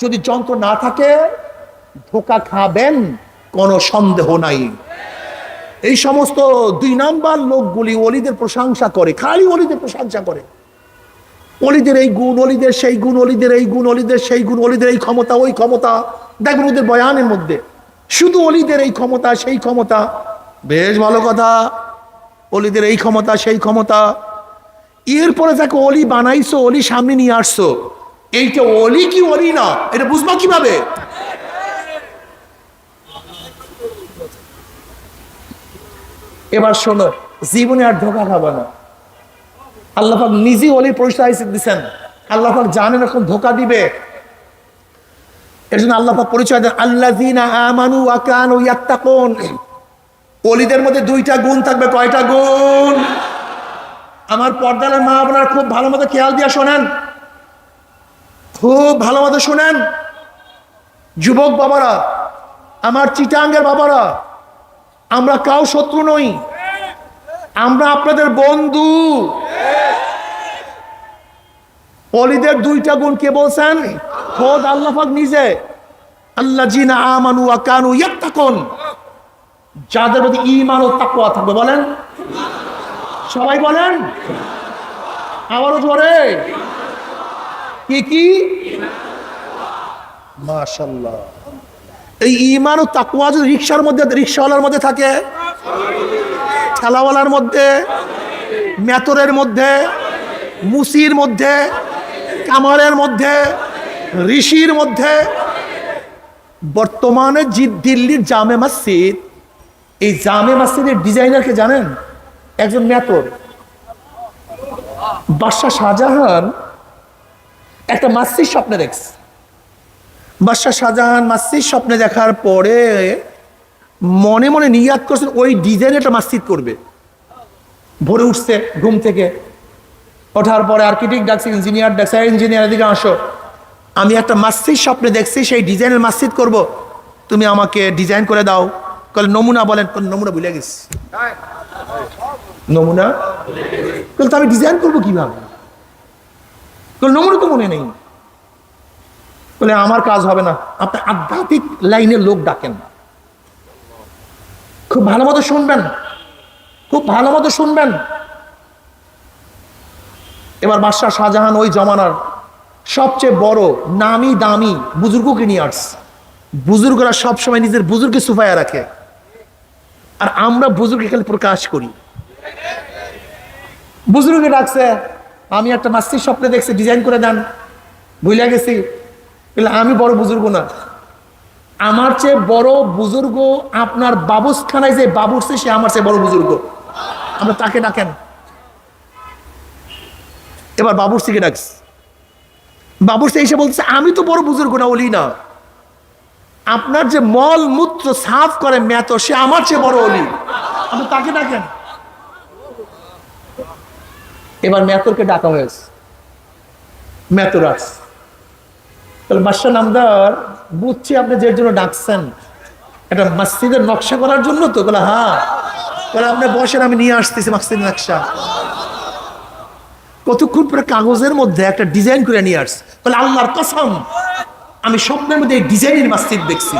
যদি যন্ত্র না থাকে ধোঁকা খাবেন, কোনো সন্দেহ নাই। এই সমস্ত 2 নাম্বার লোকগুলি ওলিদের প্রশংসা করে, খালি ওলিদের প্রশংসা করে। ওলিদের এই গুণ, ওলিদের সেই গুণ, ওলিদের এই গুণ, ওলিদের সেই গুণ, ওলিদের এই ক্ষমতা ওই ক্ষমতা। দেখবেন ওদের বয়ানের মধ্যে শুধু ওলিদের এই ক্ষমতা সেই ক্ষমতা। বেশ ভালো কথা, ওলিদের এই ক্ষমতা সেই ক্ষমতা। এরপরে যাকে ওলি বানাইছো, ওলি সামনে নিয়ে আসছো, এইটা ওলি কি ওলি না এটা বুঝবো কিভাবে? এবার শোনো, জীবনে আর ধোঁকা খাবে না। আল্লাহ পাক নিজে ওলির পরিচয় দিচ্ছেন। আল্লাহ পাক জানেন এখন ধোঁকা দিবে, এর জন্য আল্লাহ পাক পরিচয় দেন আল্লাযীনা আমানু ওয়া কানু ইয়াত্তাকুন। ওলিদের মধ্যে 2টা গুণ থাকবে। কয়টা গুণ? আমার পর্দার মা আপনারা খুব ভালো মতো খেয়াল দিয়ে শোনেন, খুব ভালো মতো শোনেন। যুবক বাবারা, আমার চিটাঙ্গের বাবারা, আমরা কাউ শত্রু নই, আমরা আপনাদের বন্ধু। ওলিদের 2টা গুণ কে বলছেন? খোদ আল্লাহ পাক নিজে। আল্লাযীনা আমানু ওয়া কানু ইয়াত্তাকুন, যাদের প্রতি ঈমান ও তাকওয়া থাকবে। বলেন সবাই, বলেন আবারও জোরে। কি কি? মাশাআল্লাহ। এই ঈমান ও তাকওয়া যদি রিকশার মধ্যে, রিকশাওয়ালার মধ্যে থাকে, ঠেলাওয়ালার মধ্যে, মেতরের মধ্যে, মুসির মধ্যে, কামারের মধ্যে, ঋষির মধ্যে। বর্তমানে দিল্লির জামে মসজিদ, এই জামে মসজিদের ডিজাইনারকে জানেন? একজন মেতর। বাদশাহ শাহজাহান একটা মসজিদ স্বপ্নে দেখছে। বাদশাহ শাহজাহান মসজিদ স্বপ্নে দেখার পরে মনে মনে নিয়াত করছেন ওই ডিজাইনে একটা মসজিদ করবে। ভোরে উঠছে ঘুম থেকে, ওঠার পরে আর্কিটেক্ট ডাকছে, ইঞ্জিনিয়ার ডাকছে, ইঞ্জিনিয়ার দিকে আসো, আমি একটা মসজিদ স্বপ্নে দেখছি, সেই ডিজাইনের মসজিদ করব, তুমি আমাকে ডিজাইন করে দাও। কল নমুনা বলেন। নমুনা ভুলে গেছি। নমুনা কল তো আমি ডিজাইন করবো কিভাবে? কল নমুনা তো মনে নেই। বলে আমার কাজ হবে না, আপনি আধ্যাত্মিক লাইনের লোক ডাকেন। খুব ভালো মতো শুনবেন, খুব ভালো মতো শুনবেন। এবার বাদশাহ শাহজাহান ওই জমানার সবচেয়ে বড় নামি দামি বুজুর্গকে নিয়ে আসছে। বুজুর্গরা সবসময় নিজের বুজুর্গকে সুফায়া রাখে, আর আমরা বুজুর্গকে খালি প্রকাশ করি। বুজুর্গকে ডাকছে, আমি একটা মসজিদ স্বপ্নে দেখছি, ডিজাইন করে দেন। ভুলে গেছি, আমি বড় বুজুর্গ না, আমার চেয়ে বড় বুজুর্গ আপনার বাবুসখানায় যে বাবুরছে সে আমার চেয়ে বড় বুজুর্গ, আমরা তাকে ডাকেন। এবার বাবুরসিকে ডাকছে। বাবুরসি এসে বলছে, আমি তো বড় বুজুর্গ না, ওলি না, আপনার যে মল মূত্র সাফ করে মেতো সে আমার চেয়ে বড় ওলি, আপনি তাকে ডাকেন। এবার মেতরকে ডাকা হয়েছে। মেতর আসছে। তাহলে বাদশাহ নামদার, বুঝছি আপনি যে জন্য ডাকছেন, এটা মসজিদের নকশা করার জন্য তো? বলে হ্যাঁ। বলে আপনি বসেন, আমি নিয়ে আসতেছি মসজিদের নকশা। কতক্ষণ পরে কাগজের মধ্যে একটা ডিজাইন করে নিয়ে আসছে। বলে আল্লাহর কসম, আমি স্বপ্নের মধ্যে ডিজাইনের মসজিদ দেখছি।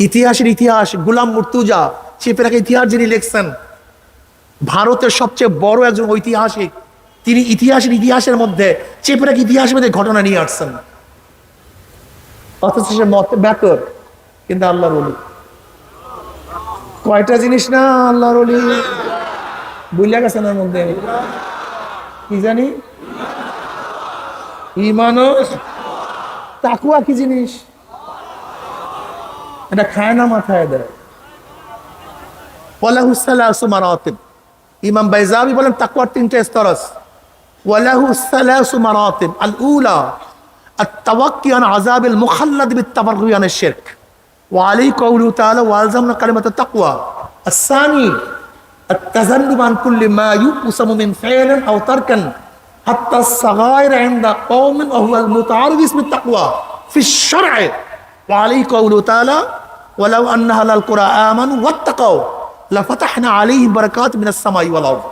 ইতিহাসের ইতিহাস গোলাম মুর্তুজা চেপেরাকে ইতিহাস যিনি লিখছেন, ভারতের সবচেয়ে বড় একজন ঐতিহাসিক, তিনি ইতিহাসের মধ্যে চেপেরাকে ইতিহাসের মধ্যে ঘটনা নিয়ে আসছেন। অথচ সে বেতর, কিন্তু আল্লাহর ওলি। কয়টা জিনিস না আল্লাহর ওলি, বুঝলে গেছেন এর মধ্যে কি জানি? ঈমান ও তাকওয়া কি জিনিস? এটা খায় না, মাথায় দেয়। ওয়ালাহু সালাসু মারাতিব। ইমাম বাইজাবি বলেন তাকওয়ার 3টা স্তর আছে। ওয়ালাহু সালাসু মারাতিব। আল উলা আত-তাওয়াক্কি আন আযাবিল মুখাল্লাদ বিত-তাবাররুই আন আশ-শিরক ওয়া আলাইহি কাওলুহু তাআলা ওয়া আলজামনা কালিমাত তাকওয়া। আস-সানি التذنب عن كل ما يقسم من فعل أو ترك حتى الصغائر عند قوم وهو المتعارض اسم التقوى في الشرع وعليه قوله تعالى ولو أن أهل القرى آمنوا واتقوا لفتحنا عليهم بركات من السماء والأرض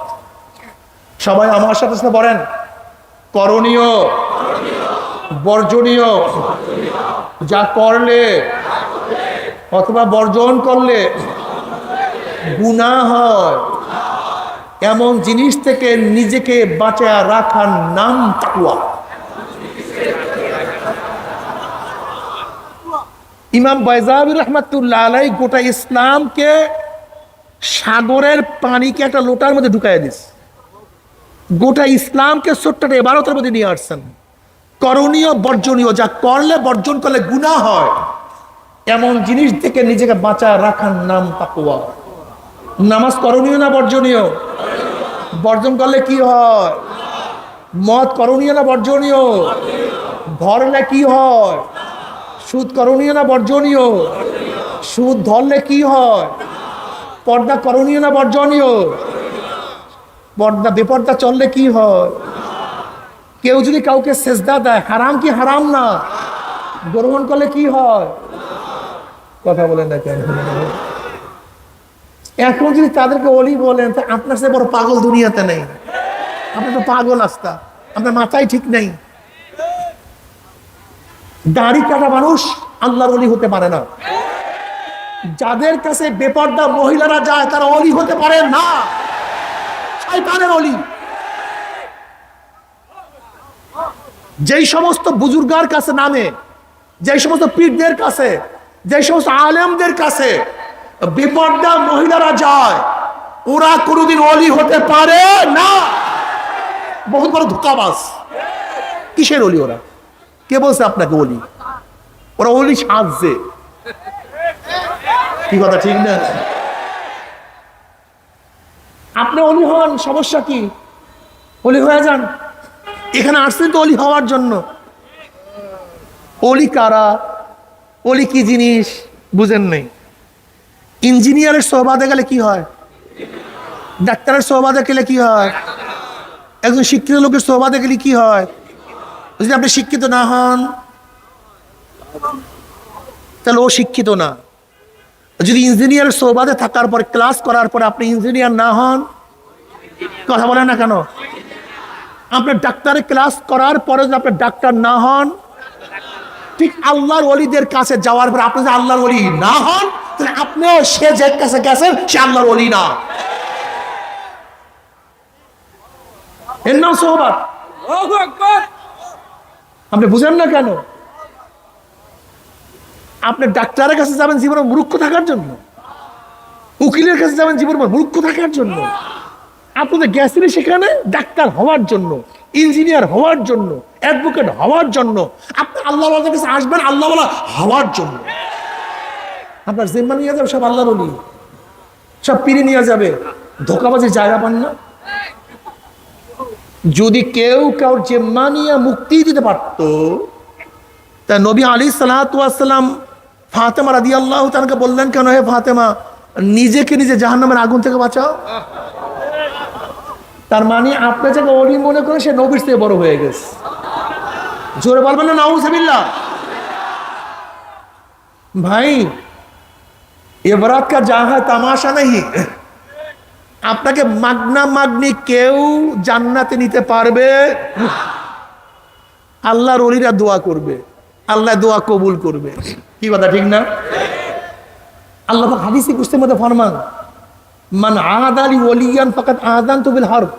সবাই আমার সাথে বলেন করণীয় বর্জনীয় যা করলে অথবা বর্জন করলে গুনাহ হয় এমন জিনিস থেকে নিজেকে বাঁচায় রাখার নাম তাকওয়া। ইমাম বাইজাবি রহমাতুল্লাহ আলাইহি গোটা ইসলামকে সাগরের পানিকে একটা লোটার মধ্যে ঢুকাইয়া দিস, গোটা ইসলামকে ছোট্ট একটা ইবারতের মধ্যে নিয়ে আসছেন। করণীয় বর্জনীয় যা করলে বর্জন করলে গুনাহ হয় এমন জিনিস থেকে নিজেকে বাঁচায় রাখার নাম তাকওয়া। নামাজ করণীয় না বর্জনীয়? বর্জন করলে কি হয়? মদ করণীয় না বর্জনীয়? ধরলে কি হয়? সুদ করণীয় না বর্জনীয়? সুদ ধরলে কি হয়? পর্দা করণীয় না বর্জনীয়? পর্দা বেপর্দা চললে কি হয়? কেউ যদি কাউকে সেজদা দেয় হারাম কি হারাম না? গ্রহণ করলে কি হয়? কথা বলেন না কেন? এখন যদি তাদেরকে ওলি বলেন তা আপনার সে বড় পাগল দুনিয়াতে নেই, আপনার তো পাগল আস্তা, আপনার মাথায় ঠিক নেই। দাড়ি কাটা মানুষ আল্লাহর ওলি হতে পারে না। যাদের কাছে বেপর্দা মহিলারা যায় তারা ওলি হতে পারে না, শয়তানের ওলি। যেই সমস্ত বুজুর্গার কাছে নামে, যেই সমস্ত পীরদের কাছে, যেই সমস্ত আলেমদের কাছে বেপর্দা মহিলারা যায় ওরা কোনোদিন ওলি হতে পারে না। বহুত বড় ধোঁকাবাজ। কিসের ওলি ওরা? কে বলছে আপনাকে ওলি? ওরা ওলি সাজছে। কি কথা ঠিক না? আপনি ওলি হন, সমস্যা কি? ওলি হয়ে যান। এখানে আসছেন তো ওলি হওয়ার জন্য। ওলি কারা? ওলি কি জিনিস বুঝেন নাই? ইঞ্জিনিয়ারের সোহবাদে গেলে কি হয়? ডাক্তারের সোহবাদে গেলে কি হয়? একজন শিক্ষিত লোকের সোহবাদে গেলে কি হয়? যদি আপনি শিক্ষিত না হন তাহলে ও শিক্ষিত না। যদি ইঞ্জিনিয়ারের সোহবাদে থাকার পর ক্লাস করার পরে আপনি ইঞ্জিনিয়ার না হন, কথা বলেন না কেন? আপনার ডাক্তারের ক্লাস করার পরে যদি আপনি ডাক্তার না হন, ঠিক আল্লাহর ওলিদের কাছে যাওয়ার পর আপনি যদি আল্লাহর ওলি না হন তাহলে আপনিও সে যে কাছে গেছেন সে আল্লাহর ওলি না। এর নাম সোহবাত। আপনি বুঝেন না কেন? আপনি ডাক্তারের কাছে যাবেন জীবনে মূর্খ থাকার জন্য, উকিলের কাছে যাবেন জীবনে মূর্খ থাকার জন্য। আপনাদের গেছেন সেখানে ডাক্তার হওয়ার জন্য, ইঞ্জিনিয়ার হওয়ার জন্য, অ্যাডভোকেট হওয়ার জন্য। আপনি আল্লাহ কাছে আসবেন আল্লাহ হওয়ার জন্য। আপনার জিম্মা নিয়ে যাবে সব আল্লাহর ওলি, সব পীরে নিয়ে যাবে। ধোঁকাবাজির জায়গা পান না। যদি কেউ কাউর জিম্মা নিয়ে মুক্তি দিতে পারত তা নবী আলাইহিস সালাতু ওয়াস সালাম ফাতেমা রাদিয়াল্লাহু তাআলাকে বললেন কেন, হে ফাতেমা নিজেকে নিজে জাহান্নামের আগুন থেকে বাঁচাও। তার মানে আপনি যাকে ওলি মনে করেন সে নবীর চেয়ে বড় হয়ে গেছে। জোরে বলবেন না নাউজুবিল্লাহ। ভাই ইবরাত কা জাহা তামাশা নেই। আপনাকে মাগনা মাগনি কেউ জান্নাতে নিতে পারবে? আল্লাহর ওলিরা দোয়া করবে, আল্লাহ দোয়া কবুল করবে। কি কথা ঠিক না? আল্লাহ পাক হাদিসে কুদসির মধ্যে ফরমান মান আদালি ওলিয়ান ফাকাদ আযানতু বিল হারব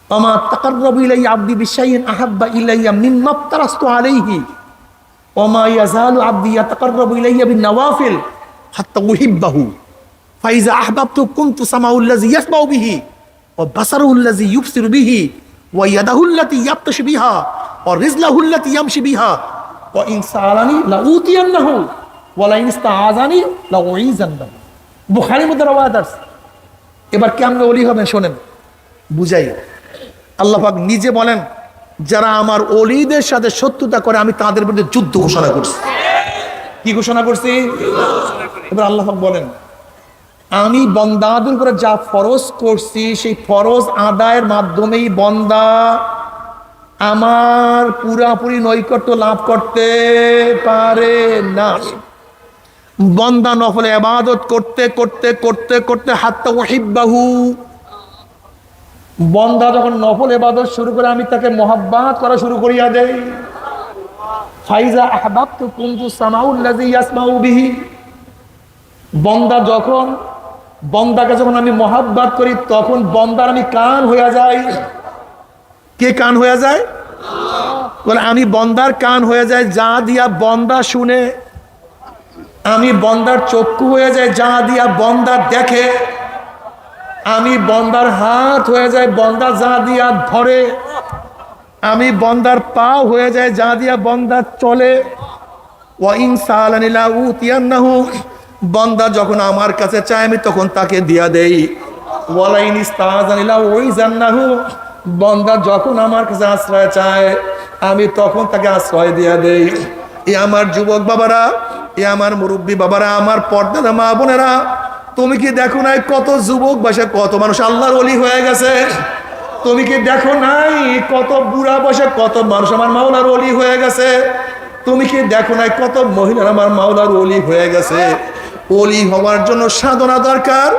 ওয়া মা তাকাররাবু ইলাইয়া আবদি বিশাইইন আহাব্বা ইলাইয়া মিম্মা তারাস্তু আলাইহি ওয়া মা ইয়াজালু আবদি ইয়াতাকাররাবু ইলাইয়া বিন নওয়াফিল হাত্তা উহিব্বাহু ফাইজা আহবাবতু কুনতু সামাউল্লাযী ইয়াসমাউ বিহি ওয়া বাসারুল্লাযী ইউবসিরু বিহি ওয়া ইয়াদাহুল্লাতী ইয়াবতাশু বিহা ওয়া রিজলাহুল্লাতী ইয়ামশি বিহা ওয়া ইন সাআলানি লাউতিয়ান্নাহু ওয়া লা ইন ইস্তাআযানি লাউইযান্নাহু। বুখারীর মধ্যে রওয়ায়াত আছে। এবার কেমনে ওলি হবেন শোনেন, বুঝাই। আল্লাহ পাক নিজে বলেন যারা আমার ওলিদের সাথে শত্রুতা করে আমি তাদের বিরুদ্ধে যুদ্ধ ঘোষণা করছি। কি ঘোষণা করছি? এবার আল্লাহ পাক বলেন আমি বন্দাদের উপরে যা ফরজ করছি সেই ফরজ আদায়ের মাধ্যমেই বন্দা আমার পুরাপুরি নৈকট্য লাভ করতে পারে না। বন্দা নফল ইবাদত করতে করতে করতে করতে হাত্তা উহিব্বাহু, বন্দা যখন নফল ইবাদত শুরু করে আমি তাকে মহব্বত করা শুরু করিয়া দেই। ফাইজা আহবাবতু কুনতু সামাউল্লাযী ইয়াসমাউ বিহি, বন্দাকে যখন আমি মহব্বত করি তখন বন্দার আমি কান হইয়া যাই। কে কান হইয়া যায়? বলে আমি বন্দার কান হয়ে যায় যা দিয়া বন্দা শুনে, আমি বন্দার চক্ষু হয়ে যায় যা দিয়া বন্দা দেখে, আমি বন্দার হাত হয়ে যায় বন্দা যা দিয়া ধরে, আমি বন্দার পা হয়ে যায় যা দিয়া বন্দা চলে। ওয়া ইন সালানি লা উতিয়ান্নাহু, বন্দা যখন আমার কাছে চায় আমি তখন তাকে দিয়া দেই। ওয়ালা ইন ইস্তাযানি লা উইজান্নাহু, বন্দা যখন আমার কাছে আশ্রয় চায় আমি তখন তাকে আশ্রয় দিয়া দেই। এ আমার যুবক বাবারা, এ আমার মুরব্বী বাবারা, আমার পর্দাদা মা বোনেরা, তুমি কি দেখো নাই কত যুবক বয়সে কত মানুষ আল্লাহর ওলি হয়ে গেছে? তুমি কি দেখো নাই কত বুড়া বয়সে কত মানুষ আমার মাওলার ওলি হয়ে গেছে? তুমি কি দেখো নাই কত মহিলার আমার মাওলার ওলি হয়ে গেছে? ওলি হওয়ার জন্য সাধনা দরকার।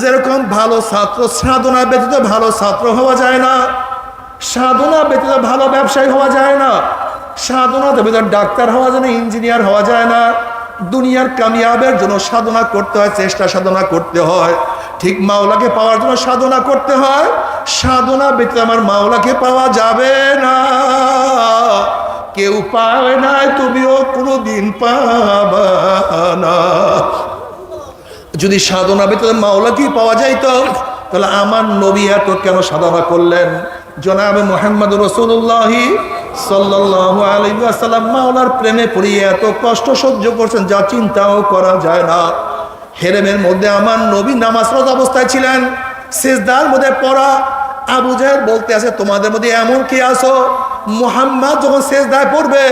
যেরকম ভালো ছাত্র, সাধনা ব্যতীত ভালো ছাত্র হওয়া যায় না, সাধনা ব্যতীত ভালো ব্যবসায়ী হওয়া যায় না, সাধনা ব্যতীত ডাক্তার হওয়া যায় না, ইঞ্জিনিয়ার হওয়া যায় না। দুনিয়ার কামিয়াবের জন্য সাধনা করতে হয়, চেষ্টা সাধনা করতে হয়। ঠিক মাওলাকে পাওয়ার জন্য সাধনা করতে হয়। সাধনা ব্যতীত আমার মাওলাকে পাওয়া যাবে না। কেউ পায় নাই, তুমিও কোনোদিন পাবা না। যদি সাধনা ব্যতীত মাওলাকে পাওয়া যাইত তাহলে আমার নবী এত কেন সাধনা করলেন? জনাবে মুহাম্মদ রাসূলুল্লাহ সাল্লাল্লাহু আলাইহি ওয়াসাল্লাম মাওলার প্রেমে পড়িয়ে এত কষ্ট সহ্য করছেন যা চিন্তাও করা যায় না। হেরেমের মধ্যে আমার নবী নামাজরত অবস্থায় ছিলেন, সিজদার মধ্যে পড়া। আবু জাহেল বলতে আছে তোমাদের মধ্যে এমন কি আছো, মুহাম্মদ যখন সিজদায় পড়বে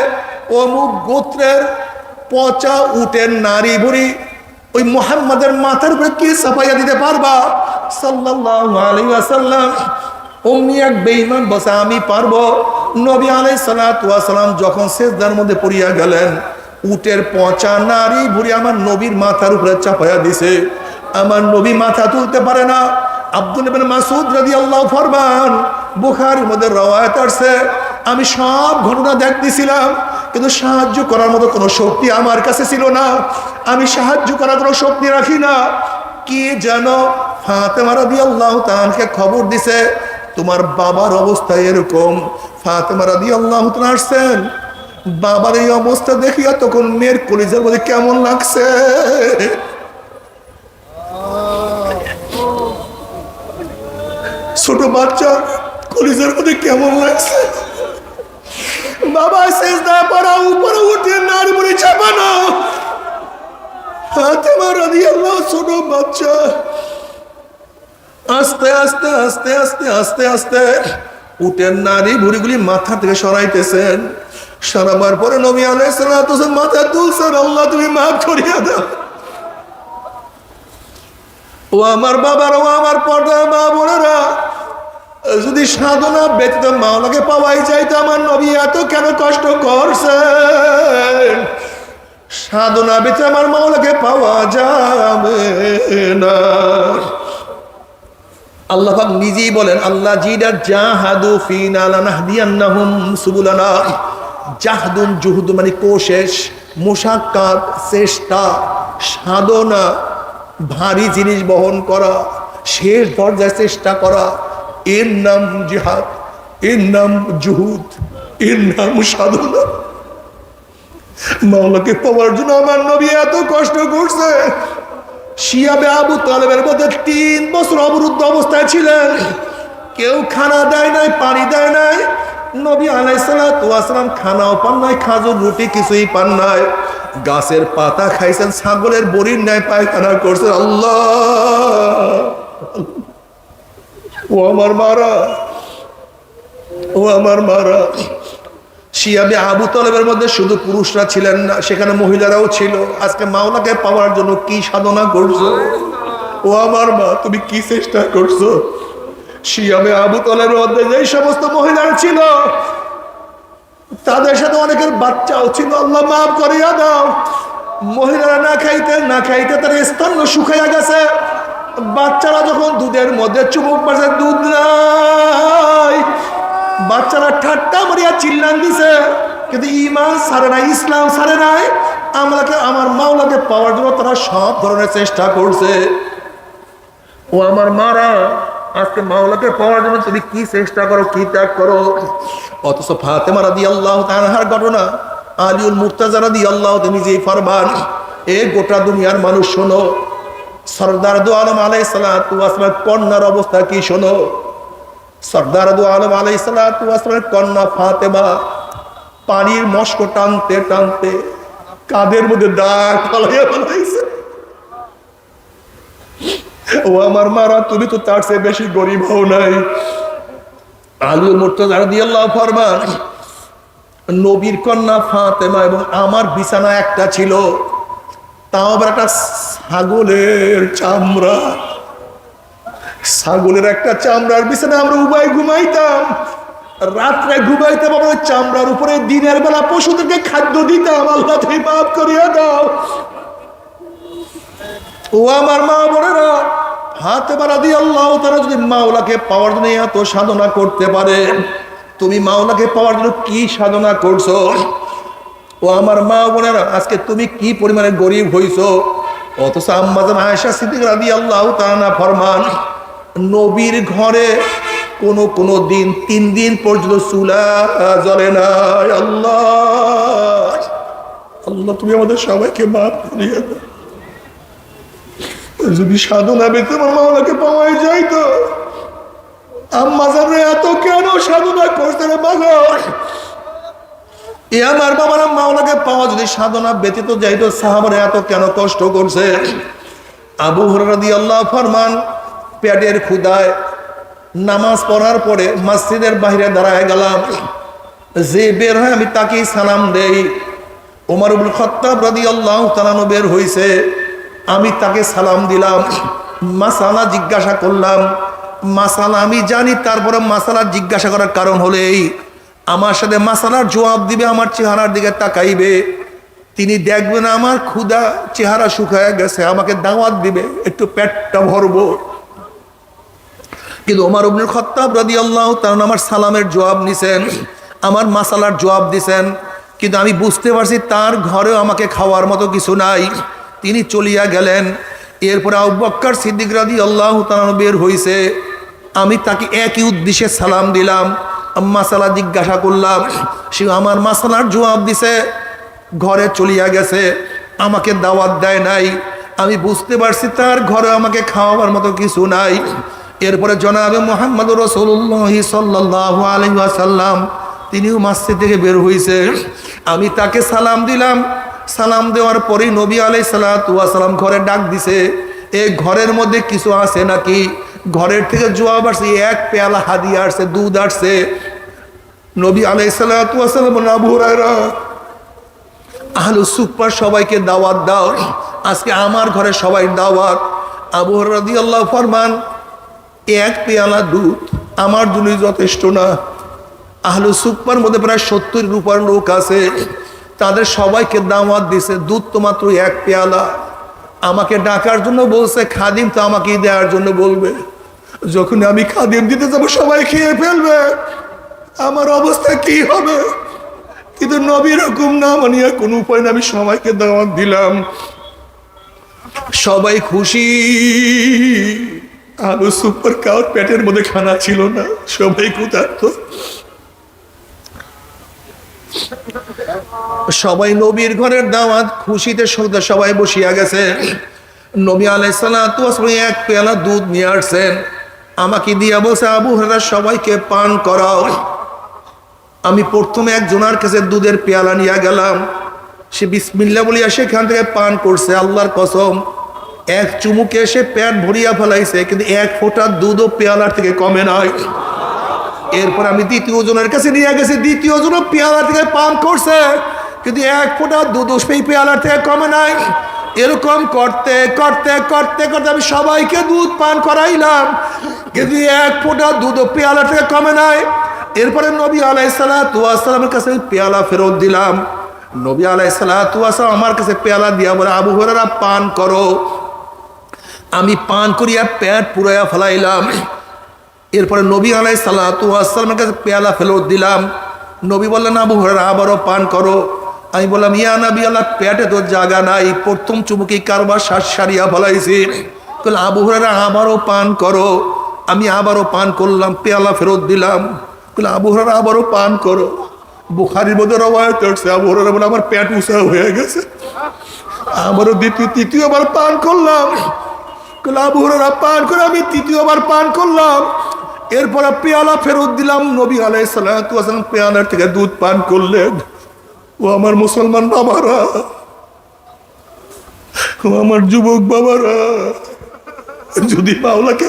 অমুক গোত্রের পচা উটের নারী বুড়ি ওই মুহাম্মাদের মাথার উপরে কি চাপাইয়া দিতে পারবা? সাল্লাল্লাহু আলাইহি ওয়াসাল্লাম অমনি এক বেঈমান বসে আমি পারবো। নবী আলাইহিস সালাতু ওয়াস সালাম যখন সিজদার মধ্যে পড়িয়া গেলেন উটের পচা নারী বুড়ি আমার নবীর মাথার উপরে চাপাইয়া দিছে। আমার নবী মাথা তুলতে পারে না। আব্দুল্লাহ ইবনে মাসউদ রাদিয়াল্লাহু ফরমান, বুখারীর মধ্যে রওয়ায়াত আছে, আমি সব ঘটনা দেখতেছিলাম কিন্তু সাহায্য করার মতো কোনো শক্তি আমার কাছে ছিল না। আমি সাহায্য করার কোনো শক্তি রাখি না। কি যেন ফাতেমা রাদিয়াল্লাহু তাআলাকে খবর দিছে তোমার বাবার অবস্থা এরকম। ফাতেমা রাদিয়াল্লাহু তাআলা আসছেন, বাবার এই অবস্থা দেখিয়া তখন মেয়ের কলিজার মধ্যে কেমন লাগছে। ছোট বাচ্চা কলিজার মধ্যে কেমন লাগছে। বাবা সিজদায় পড়া, উপরে উঠে নারী বুড়ি চাপানো। ফাতেমা রাদিয়াল্লাহু ছোট বাচ্চা আস্তে আস্তে আস্তে আস্তে আস্তে আস্তে উটের নারী বুড়িগুলি মাথা থেকে সরাইতেছেন। সরাবার পরে নবী আলাইহিস সালাতু ওয়াস সালাম মাথা তুলছেন, আল্লাহ তুমি মাফ করিয়া দাও। ও আমার বাবার, ও আমার পর্দার মা বোনেরা, যদি সাধনা ব্যতীত মাওলাকে পাওয়াই যাইতো আমার নবী এত কেন কষ্ট করছেন? সাধনা ব্যতীত আমার মাওলাকে পাওয়া যাবে না। আল্লাহ পাক নিজেই বলেন, আল্লাহ জিদা জাহাদু ফিনা লানাহদিয়ান্নাহুম সুবুলানা। জাহদুন জুহুদ মানে কোশেশ, মুশাক্কাত চেষ্টা, সাধনা, ভারী জিনিস বহন করা, শেষ দরজায় চেষ্টা করা, এর নাম জিহাদ, এর নাম জুহুদ, এর নাম সাধনা। মাওলাকে পাওয়ার জন্য আমার নবী এত কষ্ট করছে। শিয়াবে আবু তালেবের মধ্যে 3 বছর অবরুদ্ধ অবস্থায় ছিলেন। কেউ খানা দেয় নাই, পানি দেয় নাই। নবী আলাইহিস সালাতু ওয়াস সালাম খানাও পান নাই, খাজুর রুটি কিছুই পান নাই। গাছের পাতা খাইছেন, ছাগলের বড়ির ন্যায় পায়খানা করছেন। আল্লাহ, ও আমার মারা, ও আমার মারা। শিয়াবে আবু তালেবের মধ্যে শুধু পুরুষরা ছিলেন না, সেখানে মহিলারাও ছিল। আজকে মাওলাকে পাওয়ার জন্য কি সাধনা করছো? ও আমার মা, তুমি কি চেষ্টা করছো? শিয়ামে আবু তালেবের মধ্যে যেই সমস্ত মহিলারা ছিল, তাদের সাথে অনেকের বাচ্চাও ছিল, আল্লাহ মাফ করিয়া দাও। মহিলারা না খাইতে তার স্তন্য শুকাইয়া গেছে। বাচ্চারা যখন দুধের মধ্যে চুমুক মারছে, দুধ নাই, বাচ্চারা ঠাট্টা মারিয়া চিল্লান দিছে, কিন্তু ঈমান ছাড়ে নাই, ইসলাম ছাড়ে নাই। আমার মাওলাকে পাওয়ার জন্য তারা সব ধরনের চেষ্টা করছে। ও আমার মারা, আজকে মাওলাকে পাওয়ার জন্য তুমি কি চেষ্টা করো, কি ত্যাগ করো। অথচ ফাতেমা রাদিয়াল্লাহু তাআলার ঘটনা, আলীউল মুর্তাজা রাদিয়াল্লাহু তিনি নিজেই ফরমান, এ গোটা দুনিয়ার মানুষ শোনো, সরদার দু আলম আলাইহিস সালাতু ওয়াস সালামের কন্যার অবস্থা কি শোনো। সরদার দু আলম আলাইহিস সালাতু ওয়াস সালামের কন্যা ফাতেমা পানির মস্ক টানতে টানতে কাঁধের মধ্যে দাগ ফলাইয়া ফেলাইছে। ও আমার মারা, তুমি তো তার চেয়ে বেশি গরিব হও নাই। আলী মুর্তজা রাদিয়াল্লাহু ফরমান, নবীর কন্যা ফাতেমা এবং আমার বিছানা একটা ছিল, তাও আবার একটা ছাগলের চামড়া, ছাগলের একটা চামড়ার বিছানা আমরা উভয় ঘুমাইতাম। রাত্রে ঘুমাইতাম আমরা ওই চামড়ার উপরে, দিনের বেলা পশুদেরকে খাদ্য দিতাম। আল্লাহ তুমি মাফ করিয়া দাও। ও আমার মা বোনেরা, ফাতেমা রাদিয়াল্লাহু তাআলা যদি মাওলাকে পাওয়ার জন্য এত সাধনা করতে পারে, তুমি মাওলাকে পাওয়ার জন্য কি সাধনা করছো? ও আমার মা বোনেরা, আজকে তুমি কি পরিমাণে গরিব হইছো। অথচ আম্মা জান আয়েশা সিদ্দিকা রাদিয়াল্লাহু তাআলা ফরমান, নবীর ঘরে কোন দিন 3 দিন পর্যন্ত চুলা জ্বলে না। আল্লাহ আল্লাহ, তুমি আমাদের সবাইকে মাফ করিয়ে দাও। যদি সাধনা পেতে আমার মাওলাকে পাওয়াই যাইতো, আম্মা জান এত কেন সাধনা করতে রে বাবা? এ আমার বাবার মাওলাকে পাওয়া যদি সাধনা ব্যতীত যাইতো, সাহাবারা এত কেন কষ্ট করছে? আবু হুরায়রা রাদিয়াল্লাহু ফরমান, পেটের ক্ষুধায় নামাজ পড়ার পরে মসজিদের বাইরে দাঁড়ায় গেলাম, যে বের হয় আমি তাকেই সালাম দেই। ওমর ইবনে খাত্তাব রাদিয়াল্লাহু তাআলা বের হইছে, আমি তাকে সালাম দিলাম, মাসালা জিজ্ঞাসা করলাম। মাসালা আমি জানি, তারপরে মাসালা জিজ্ঞাসা করার কারণ হলো এই, আমার সাথে মাসালার জবাব দিবে, আমার চেহারার দিকে তাকাইবে, তিনি দেখবেন আমার ক্ষুধা চেহারা শুকায় গেছে, আমাকে দাওয়াত দিবে, একটু পেটটা ভরবো। কিন্তু ওমর ইবনে খাত্তাব রাদিয়াল্লাহু তাআলা আমার সালামের জবাব নিছেন, আমার মাসালার জবাব দিছেন, কিন্তু আমি বুঝতে পারছি তার ঘরেও আমাকে খাওয়ার মতো কিছু নাই, তিনি চলিয়া গেলেন। এরপরে আবু বকর সিদ্দিক রাদিয়াল্লাহু তাআলা বের হইছে, আমি তাকে একই উদ্দেশ্যে সালাম দিলাম, মাসালা জিজ্ঞাসা করলাম, সে আমার মাসালার জবাব দিছে, ঘরে চলিয়া গেছে, আমাকে দাওয়াত দেয় নাই। আমি বুঝতে পারছি তার ঘরে আমাকে খাওয়াবার মতো কিছু নাই। এরপরে জনাবে মুহাম্মদুর রাসূলুল্লাহ সাল্লাল্লাহু আলাইহি ওয়াসাল্লাম তিনিও মসজিদ থেকে বের হইছে, আমি তাকে সালাম দিলাম। সালাম দেওয়ার পরেই নবী আলাইহিস সালাতু ওয়াস সালাম ঘরে ডাক দিছে, এই ঘরের মধ্যে কিছু আছে নাকি? ঘরের থেকে জবাব আসছে, এক পেয়ালা হাদিয়া আসছে, দুধ আসছে। নবী আলাইহিস সালাতু ওয়াস সালাম বলেন, আবু হুরায়রা, আহলুস সুফফার সবাইকে দাওয়াত দাও, আজকে আমার ঘরে সবাই দাওয়াত। আবু হুরায়রা রাদিয়াল্লাহু ফরমান, এক পেয়ালা দুধ আমার জন্য যথেষ্ট না। আহলুস সুফফার মধ্যে প্রায় 70 রূপার লোক আছে, তাদের সবাইকে দাওয়াত দিছে, দুধ তো মাত্র এক পেয়ালা। আমাকে ডাকার জন্য বলছে, খাদিম তো আমাকেই দেওয়ার জন্য বলবে, যখন আমি খাদিম দিতে যাবো সবাই খেয়ে ফেলবে, আমার অবস্থা কি হবে? কিন্তু নবীর হুকুম না মানিয়া কোনো উপায় না, আমি সবাইকে দাওয়াত দিলাম, সবাই খুশি। আলু সুপার কাউর পেটের মধ্যে খানা ছিল না, সবাই ক্ষুধার্ত। সবাই নবীর ঘরের দাওয়াত, খুশিতে সবাই বসিয়া গেছে। নবী আলাইহিস সালাতু ওয়াস সালাম এক পেয়ালা দুধ নিয়ে আসছেন, আমাকে দিয়া বলছে, আবু হুরায়রা সবাইকে পান করাও। আমি প্রথমে একজনের কাছে দুধের পেয়ালা নিয়ে গেলাম, সে বিসমিল্লাহ বলিয়া সেখান থেকে পান করছে। আল্লাহর কসম, এক চুমুকে সে পেট ভরিয়া ফেলাইছে, কিন্তু এক ফোঁটা দুধও পেয়ালার থেকে কমে নাই। এরপর আমি দ্বিতীয় জনের কাছে নিয়ে গেছি, দ্বিতীয় জন পেয়ালার থেকে পান করছে, কিন্তু এক ফোঁটা দুধ সেই পেয়ালার থেকে কমে নাই। এরকম করতে করতে করতে করতে আমি সবাইকে দুধ পান করাইলাম, কিন্তু এক ফোঁটা দুধ পেয়ালা থেকে কমে নাই। এরপরে নবী আলাইহিসসালাতু ওয়াস সালামের কাছে পেয়ালা ফেরত দিলাম। নবী আলাইহিসসালাতু ওয়াস সালাম আমার কাছে পেয়ালা দিয়া বলে, আবু হুরায়রা পান করো। আমি পান করিয়া পেট পুরাইয়া ফেলাইলাম। এরপরে নবী আলাইহিসসালাতু ওয়াস সালামের কাছে পেয়ালা ফেরত দিলাম। নবী বললেন, আবু হুরায়রা আবারও পান করো। আমি বললাম, ইয়া নবী আল্লাহ, পেটে তো জায়গা নাই, প্রথম চুমুকি কারবার শ্বাস সারিয়া ফেলাইছি। বললাম, আবু হুরায়রা আবারও পান করো। আমি আবারও পান করলাম, পেয়ালা ফেরত দিলাম। বললাম, আবু হুরায়রা আবারও পান করো। বুখারীর মধ্যে রওয়ায়াত আছে, আবু হুরায়রা বলে, আমার পেট উঁচা হয়ে গেছে। আবারও তৃতীয়বার পান করলাম। আবু হুরায়রা পান করে আমি তৃতীয়বার পান করলাম। এরপরে পেয়ালা ফেরত দিলাম। নবী আলাইহিসসালাতু ওয়াস সালাম পেয়ালার থেকে দুধ পান করলেন। ও আমার মুসলমান বাবারা, ও আমার যুবক বাবারা, যদি মাওলাকে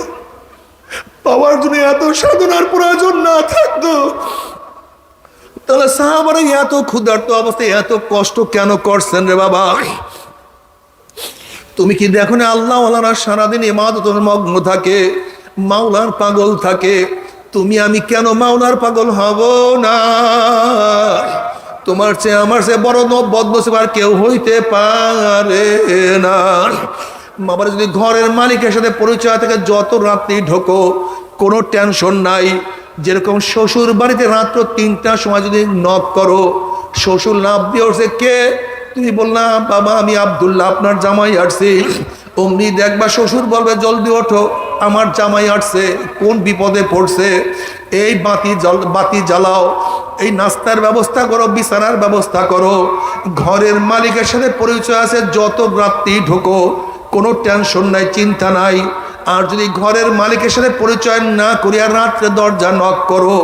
পাওয়ার জন্য এত সাধনার প্রয়োজন না থাকতো, তাহলে সাহাবারা এত ক্ষুধার্ত অবস্থায় এত কষ্ট কেন করছেন রে বাবা? তুমি কি দেখো না, আল্লাহ ওয়ালারা সারাদিন ইবাদতের মগ্ন থাকে, মাওলার পাগল থাকে। তুমি আমি কেন মাওলার পাগল হব না? তোমার চেয়ে আমার চেয়ে বড় বদনসিব আর কেউ হইতে পারে না। বাবার যদি ঘরের মালিকের সাথে পরিচয় থেকে যত রাত্রি ঢোকো, কোনো টেনশন নাই। যেরকম শ্বশুর বাড়িতে রাত্র 3টার সময় যদি নক করো, শ্বশুর লাভ দিয়ে উঠছে, কে? তুমি বললাম, বাবা আমি আব্দুল্লাহ, আপনার জামাই আসছি। অমনি দেখবা শ্বশুর বলবে, জলদি ওঠো, আমার জামাই আসছে, কোন বিপদে পড়ছে, এই বাতি জ্বালাও, এই নাস্তার ব্যবস্থা করো, বিছানার ব্যবস্থা করো। ঘরের মালিকের সাথে পরিচয় আছে, যত রাত্রি ঢোকো কোনো টেনশন নাই, চিন্তা নাই। আর যদি ঘরের মালিকের সাথে পরিচয় না করিয়া রাত্রে দরজা নক করো,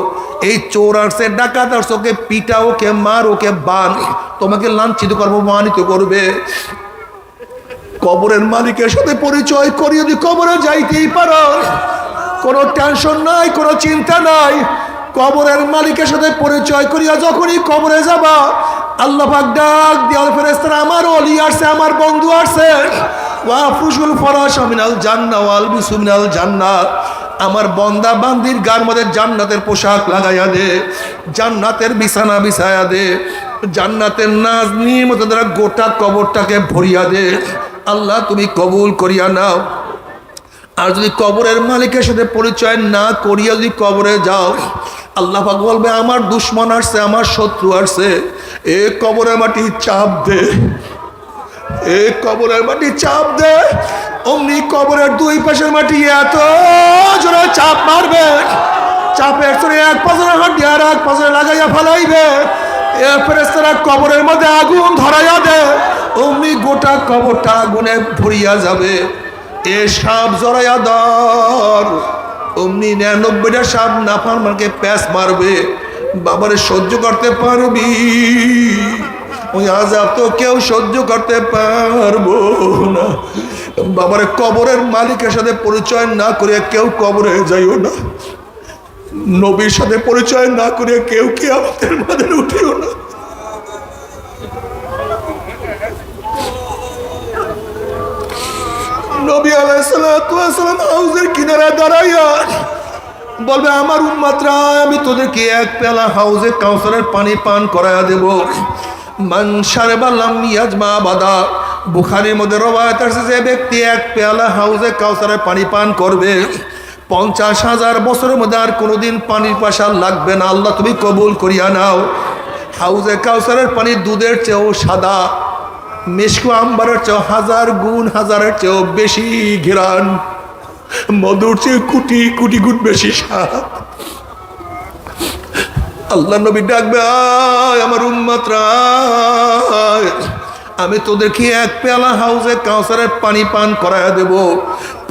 এই চোর আসছে, ডাকাত আসছে, ওকে পিটা, ওকে মার, ওকে বান, তোমাকে লাঞ্ছিত করবো, মানিত করবে। কবরের মালিকের সাথে পরিচয় করিয়ে যদি কবরে যাইতেই পারো, কোনো টেনশন নাই, কোনো চিন্তা নাই। কবরের মালিকের সাথে পরিচয় করিয়া যখনই কবরে যাবা, আল্লাহ পাক ডাক দেওয়ার ফেরেশতারা, আমার ওলি আসছে, আমার বন্ধু আসছে, ওয়াফরুশুল ফরাশ মিনাল জান্নাহ ওয়াল বিসু মিনাল জান্নাহ, আমার বন্দা বান্দির গার মধ্যে জান্নাতের পোশাক লাগাইয়া দে, জান্নাতের বিছানা বিছায়া দে, জান্নাতের নাজ নিয়মত দ্বারা গোটা কবরটাকে ভরিয়া দে। আল্লাহ তুমি কবুল করিয়া নাও। আর যদি কবরের মালিকের সাথে পরিচয় না করিয়া যদি কবরে যাও, আল্লাহ পাক বলবে, আমার দুশ্মন আসছে, আমার শত্রু আসছে, এ কবরের মাটি চাপ দে, এ কবরের মাটি চাপ দে। অমনি কবরের দুই পাশের মাটি এত জোরে চাপ মারবে, চাপের চড়ে এক পাশে হাঁটি আর এক পাশে লাগাইয়া ফেলাইবে। এ ফেরেশতারা কবরের মধ্যে আগুন ধরাইয়া দে, অমনি গোটা কবরটা আগুনে ভরিয়া যাবে। এ সাপ জড়াইয়া ধর, অমনি 99টা সাপ নাফরমানকে প্যাঁচ মারবে। বাবারে সহ্য করতে পারবি? ওই আযাব তো কেউ সহ্য করতে পারবো না। বাবারে কবরের মালিকের সাথে পরিচয় না করে কেউ কবরে যাইও না। নবীর সাথে পরিচয় না করে কেউ কিয়ামতের মাঠে উঠিও না। নবী আলাইহিস সালাতু ওয়াস সালাম হাউজের কিনারে দাঁড়াইয়া বলবে, আমার উম্মতরা, আমি তোদেরকে এক পেয়ালা হাউজে কাউসারের পানি পান করায়া দেব। মান শারবা লাম ইয়াজমা বাদা, বুখারীর মধ্যে রওয়ায়াত আছে, যে ব্যক্তি এক পেয়ালা হাউজে কাউসারের পানি পান করবে, 50,000 বছরের মধ্যে আর কোনোদিন পানির পাশা লাগবে না। আল্লাহ তুমি কবুল করিয়া নাও। হাউজে কাউসারের পানি দুধের চেয়েও সাদা, মিশকু আম্বারের চেয়েও 1000 গুণ, 1000-এর চেয়েও বেশি ঘ্রাণ, মধুর চেয়ে কোটি কোটি গুণ বেশি স্বাদ। আল্লাহ নবী ডাকবে, আয় আমার উম্মতরা, আমি তোদেরকে এক পেয়ালা হাউজে কাউসারের পানি পান করায়া দেব,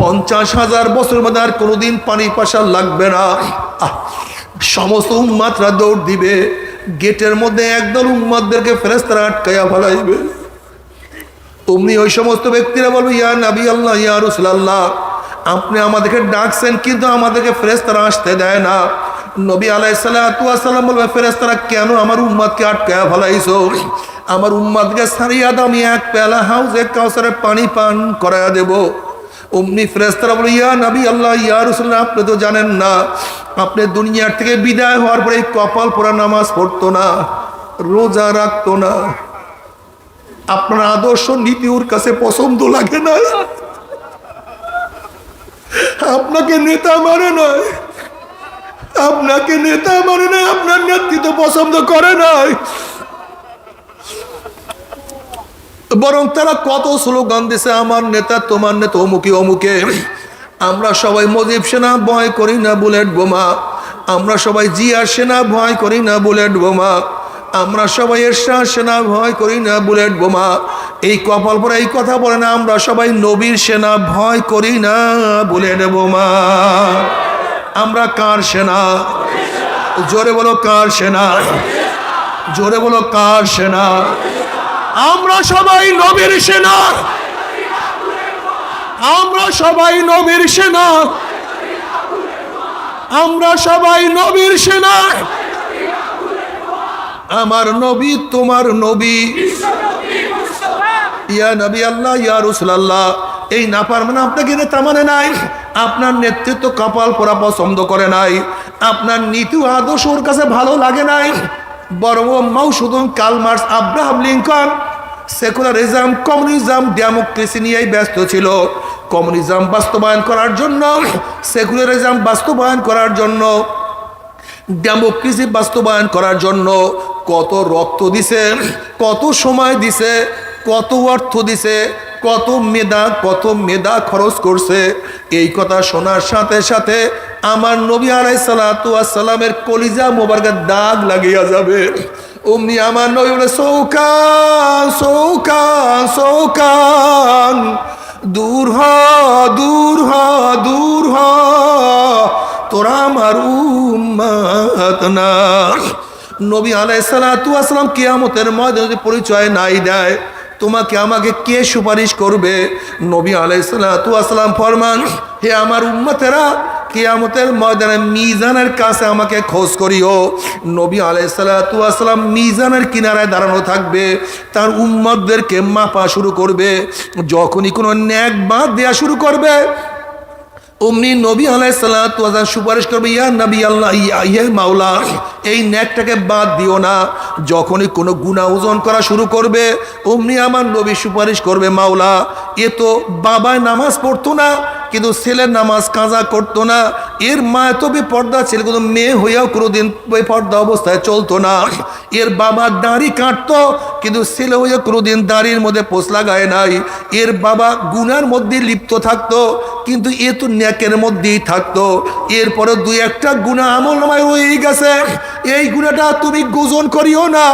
50,000 বছর মধ্যে আর কোনোদিন পানি পাশা লাগবে না। সমস্ত উম্মতরা দৌড় দিবে। গেটের মধ্যে একদল উম্মতদেরকে ফেরেশতারা আটকাইয়া ফেলাইবে। অমনি ওই সমস্ত ব্যক্তিরা বলবে, ইয়া নবী আল্লাহ, ইয়া রাসূলুল্লাহ, আপনি আমাদেরকে ডাকছেন, কিন্তু আমাদেরকে ফেরেশতারা আসতে দেয় না। নবী আলাইহিস সালাতু ওয়াস সালাম বলবে, ফেরেশতারা কেন আমার উম্মতকে আটকায়া ফেলাইছো? আমার উম্মতকে ছাড়িয়া দাও, আমি এক পেলা হাউজে কাউসারের পানি পান করাইয়া দেব। অমনি ফেরেশতারা বলে, ইয়া নবী আল্লাহ, ইয়া রাসূলুল্লাহ, আপনি তো জানেন না, আপনি দুনিয়ার থেকে বিদায় হওয়ার পরে কপাল পোড়া নামাজ পড়তো না, রোজা রাখতো না, আপনার আদর্শ নীতি ওর কাছে পছন্দ লাগে না, আপনাকে নেতা মানে নয়, আপনাকে নেতা মানে নয়, আপনার নেতৃত্ব পছন্দ করে নাই। বরং তারা কত স্লোগান দিছে, আমার নেতা, তোমার নেতা, অমুকে অমুকে। আমরা সবাই মুজিব সেনা, ভয় করি না বুলেট বোমা। আমরা সবাই জিয়া সেনা, ভয় করি না বুলেট বোমা। আমরা সবাই এরশাদ সেনা, ভয় করি না বুলেট বোমা। এই কপাল পরে এই কথা বলে না, আমরা সবাই নবীর সেনা, ভয় করি না বুলেট বোমা। আমরা কার সেনা? জোরে বলো, কার সেনা? জোরে বলো, কার সেনা? আমরা সবাই নবীর সেনা, আমরা সবাই নবীর সেনা, আমরা সবাই নবীর সেনা। আমার নবী তোমার নবী, ইয়া নবী আল্লাহ, ইয়া রাসূলুল্লাহ। এই নাফরমান আপনাকে নেতা মানে নাই, আপনার নেতৃত্ব কপাল পোড়া পছন্দ করে নাই, আপনার নীতি আদর্শ ওর কাছে ভালো লাগে নাই। বরং মাউসুদুন Karl Marx, Abraham Lincoln secularism, communism, democracy নিয়েই ব্যস্ত ছিল। কমিউনিজম বাস্তবায়ন করার জন্য, সেকুলারিজম বাস্তবায়ন করার জন্য, ডেমোক্রেসি বাস্তবায়ন করার জন্য কত রক্ত দিছে, কত সময় দিছে, কত অর্থ দিছে, কত মেধা খরচ করছে। এই কথা শোনার সাথে সাথে আমার নবী আলাইহিস সালাতু ওয়াস সালামের কলিজা মোবারকের দাগ লাগিয়া যাবে। অমনি আমার নবী বলে, সৌকান সৌকান সৌকান, দূর হ দূর হ দূর হ, তোরা আমার উম্মত না। নবী আলাইহিস সালাতু ওয়াস সালাম কিয়ামতের ময়দানে যদি পরিচয় নাই দেয়, তোমাকে আমাকে কে সুপারিশ করবে? নবী আলাইহিস সালাতু ওয়াস সালাম ফরমান, হে আমার উম্মতেরা, কিয়ামতের ময়দানে মিজানের কাছে আমাকে খোঁজ করিও। নবী আলাইহিস সালাতু ওয়াস সালাম মিজানের কিনারায় দাঁড়ানো থাকবে, তার উম্মতদেরকে মাপা শুরু করবে। যখনই কোনো নেক বাদ দেয়া শুরু করবে, অমনি নবী আলাইহিস সালাতু ওয়াস সালাম সুপারিশ করবে, ইয়া নবী আল্লাহ, ইয়া মাওলা, এই নেকটাকে বাদ দিও না। যখনই কোনো গুনাহ ওজন করা শুরু করবে, অমনি আমার নবী সুপারিশ করবে, মাওলা, এ তো বাবায় নামাজ পড়তো না, কিন্তু ছেলের নামাজ কাজা করতো না, এর মা তো বেপর্দা ছিল, কিন্তু মেয়ে হইয়াও কোনোদিন বেপর্দা অবস্থায় চলতো না, এর বাবা দাড়ি কাটতো, কিন্তু ছেলে হইয়া কোনোদিন দাড়ির মধ্যে পোষ লাগায় নাই, এর বাবা গুনার মধ্যে লিপ্ত থাকতো, কিন্তু এ তো নেকের মধ্যেই থাকতো। এরপরে দুই একটা গুনাহ আমল নামায় রয়ে গেছে, এই গুনাহটা তুমি গোজন করিও না।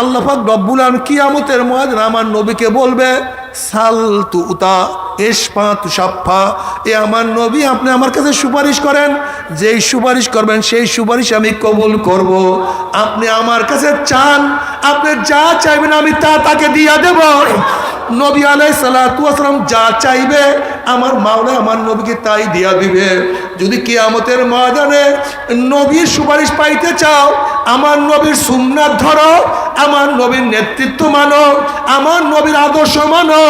আল্লাহ পাক রব্বুল আলামিন কিয়ামতের ময়দানে আমার নবীকে বলবে, সাল তু উতা এসপা তু সাফা, এ আমার নবী, আপনি আমার কাছে সুপারিশ করেন, যেই সুপারিশ করবেন সেই সুপারিশ আমি কবুল করব। আপনি আমার কাছে চান, আপনি যা চাইবেন আমি তা তাকে দিয়া দেব। নবী আলাইহিস সালাতু ওয়াস সালাম যা চাইবে, আমার মাওলা আমার নবীকে তাই দিয়া দিবে। যদি কিয়ামতের ময়দানে নবীর সুপারিশ পাইতে চাও, আমার নবীর সুন্নাত ধরো, আমার নবীর নেতৃত্ব মানো, আমার নবীর আদর্শ মানো।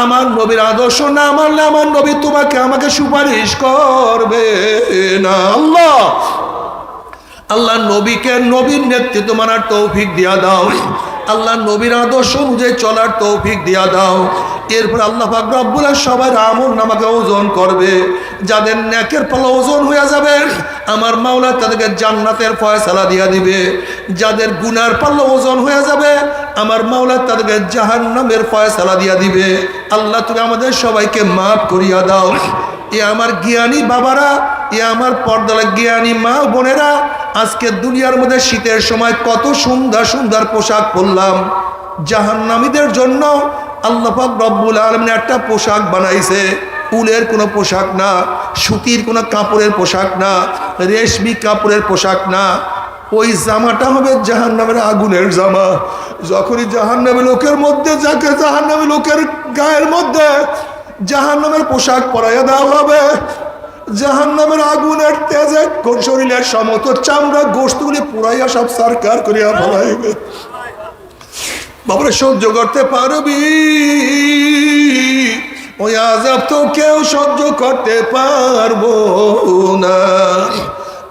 আমার নবীর আদর্শ না মানলে আমার নবী তোমাকে আমাকে সুপারিশ করবে না। আল্লাহ নবীকে, নবীর নেতৃত্ব মানার তৌফিক দিয়া দাও। আল্লাহ নবীর আদর্শ অনুযায়ী চলার তৌফিক দিয়া দাও। এরপর আল্লাহ পাক রব্বুল আলামিন সবার আমল নামাকে ওজন করবে। যাদের নেকের পাল্লা ওজন হয়ে যাবে, আমার মাওলা তাদেরকে জান্নাতের ফয়সালা দিয়া দিবে। যাদের গুনার পাল্লা ওজন হয়ে যাবে, আমার মাওলা তাদেরকে জাহান্নামের ফয়সালা দিয়া দিবে। আল্লাহ তুমি আমাদের সবাইকে মাফ করিয়া দাও। এ আমার জ্ঞানী বাবারা, এ আমার পর্দার জ্ঞানী মা বোনেরা, আজকে দুনিয়ার মধ্যে শীতের সময় কত সুন্দর সুন্দর পোশাক পরলাম। জাহান্নামীদের জন্য আল্লাহ পাক রব্বুল আলামিন একটা পোশাক বানাইছে, উলের কোনো পোশাক না, সুতির কোনো কাপড়ের পোশাক না, রেশমি কাপড়ের পোশাক না। ওই জামাটা হবে জাহান্নামের আগুনের জামা। যখনই জাহান্নামী লোকের মধ্যে, যাকে জাহান্নামী লোকের গায়ের মধ্যে জাহান্নামের পোশাক পরাইয়া দেওয়া হবে, জাহান্নামের আগুনের তেজে শরীরের সমস্ত চামড়া গোশতগুলি পুরাইয়া সব সারকার করিয়া ফেলাইবে। বাবারে সহ্য করতে পারবি? ওই আযাব তো কেউ সহ্য করতে পারবো না।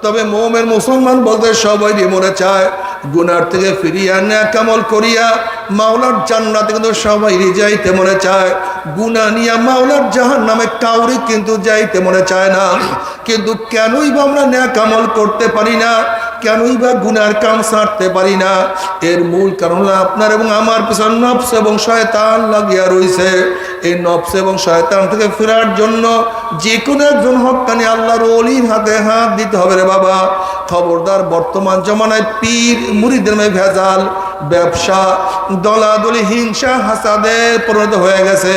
তবে মুমিন মুসলমান বলতে সবাই মনে চায় গুনার থেকে ফিরিয়া নেক আমল করিয়া মাওলার জান্নাতে কিন্তু সবাই যাইতে মনে চায়। গুনাহ নিয়া মাওলার জাহান্নামে কাউরি কিন্তু যাইতে মনে চায় না। কিন্তু কেনই বা আমরা নেক আমল করতে পারি না? কেনই বা গুনার কাম ছাড়তে পারি না? এর মূল কারণ হলো আপনার এবং আমার পিছনে নফস এবং শয়তান লাগিয়া রয়েছে। এই নফস এবং শয়তান থেকে ফেরার জন্য যে কোনো একজন হক্কানি আল্লাহর ওলির হাতে হাত দিতে হবে রে বাবা। খবরদার, বর্তমান জমানায় পীর মুরিদের মধ্যে ভেজাল, ব্যবসা, দলাদলি, হিংসা, হাসাদে পরিণত হয়ে গেছে।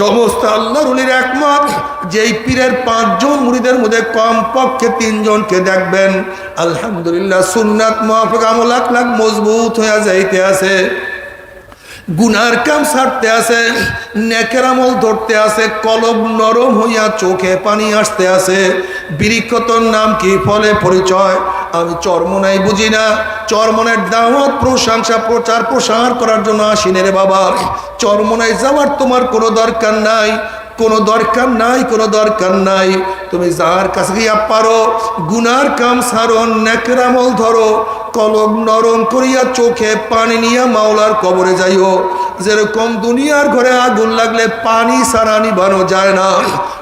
সমস্ত আল্লাহর ওলির একমত, যেই পীরের 5 জন মুরিদের মধ্যে কমপক্ষে 3 জনকে দেখবেন আলহামদুলিল্লাহ সুন্নাত মুআফিক আমল আখলাক মজবুত হয়ে যাইতে আছে, গুনার কাম ছাড়তে আছে, নেকের আমল ধরতে আছে, কলব নরম হইয়া চোখে পানি আসতে আছে। বৃক্ষতর নাম কি, ফলে পরিচয়। আমি চরমনাই বুঝি না, চরমনের দাওয়াত প্রশংসা প্রচার প্রসার করার জন্য আসিনে রে বাবা। চরমনাই যাওয়ার তোমার কোনো দরকার নাই, কোনো দরকার নাই, কোনো দরকার নাই। তুমি যার কাছে গিয়া পারো গুনার কাম ছাড়ো, নেকের আমল ধরো, কলব নরম করিয়া চোখে পানি নিয়া মাওলার কবরে যাইও। যেরকম দুনিয়ার ঘরে আগুন লাগলে পানি ছাড়া নিভানো যায় না,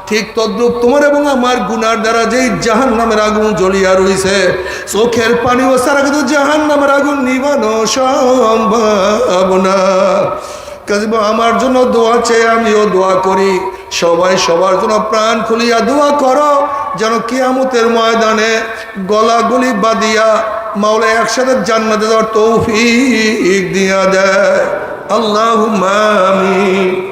ঠিক তদ্রুপ তোমার এবং আমার গুনার দ্বারা যেই জাহান্নামের আগুন জ্বলিয়া রইছে, চোখের পানিও ছাড়া কিন্তু জাহান্নামের আগুন নিভানো সম্ভব না। কাজে আমার জন্য দোয়া চেয়ে আমিও দোয়া করি, সবাই সবার জন্য প্রাণ খুলিয়া দোয়া করো, যেন কিয়ামতের ময়দানে গলাগলি বাঁধিয়া মাওলা একসাথে জান্নাতে যাওয়ার তৌফিক দিয়া দেয়। আল্লাহুম্মা আমিন।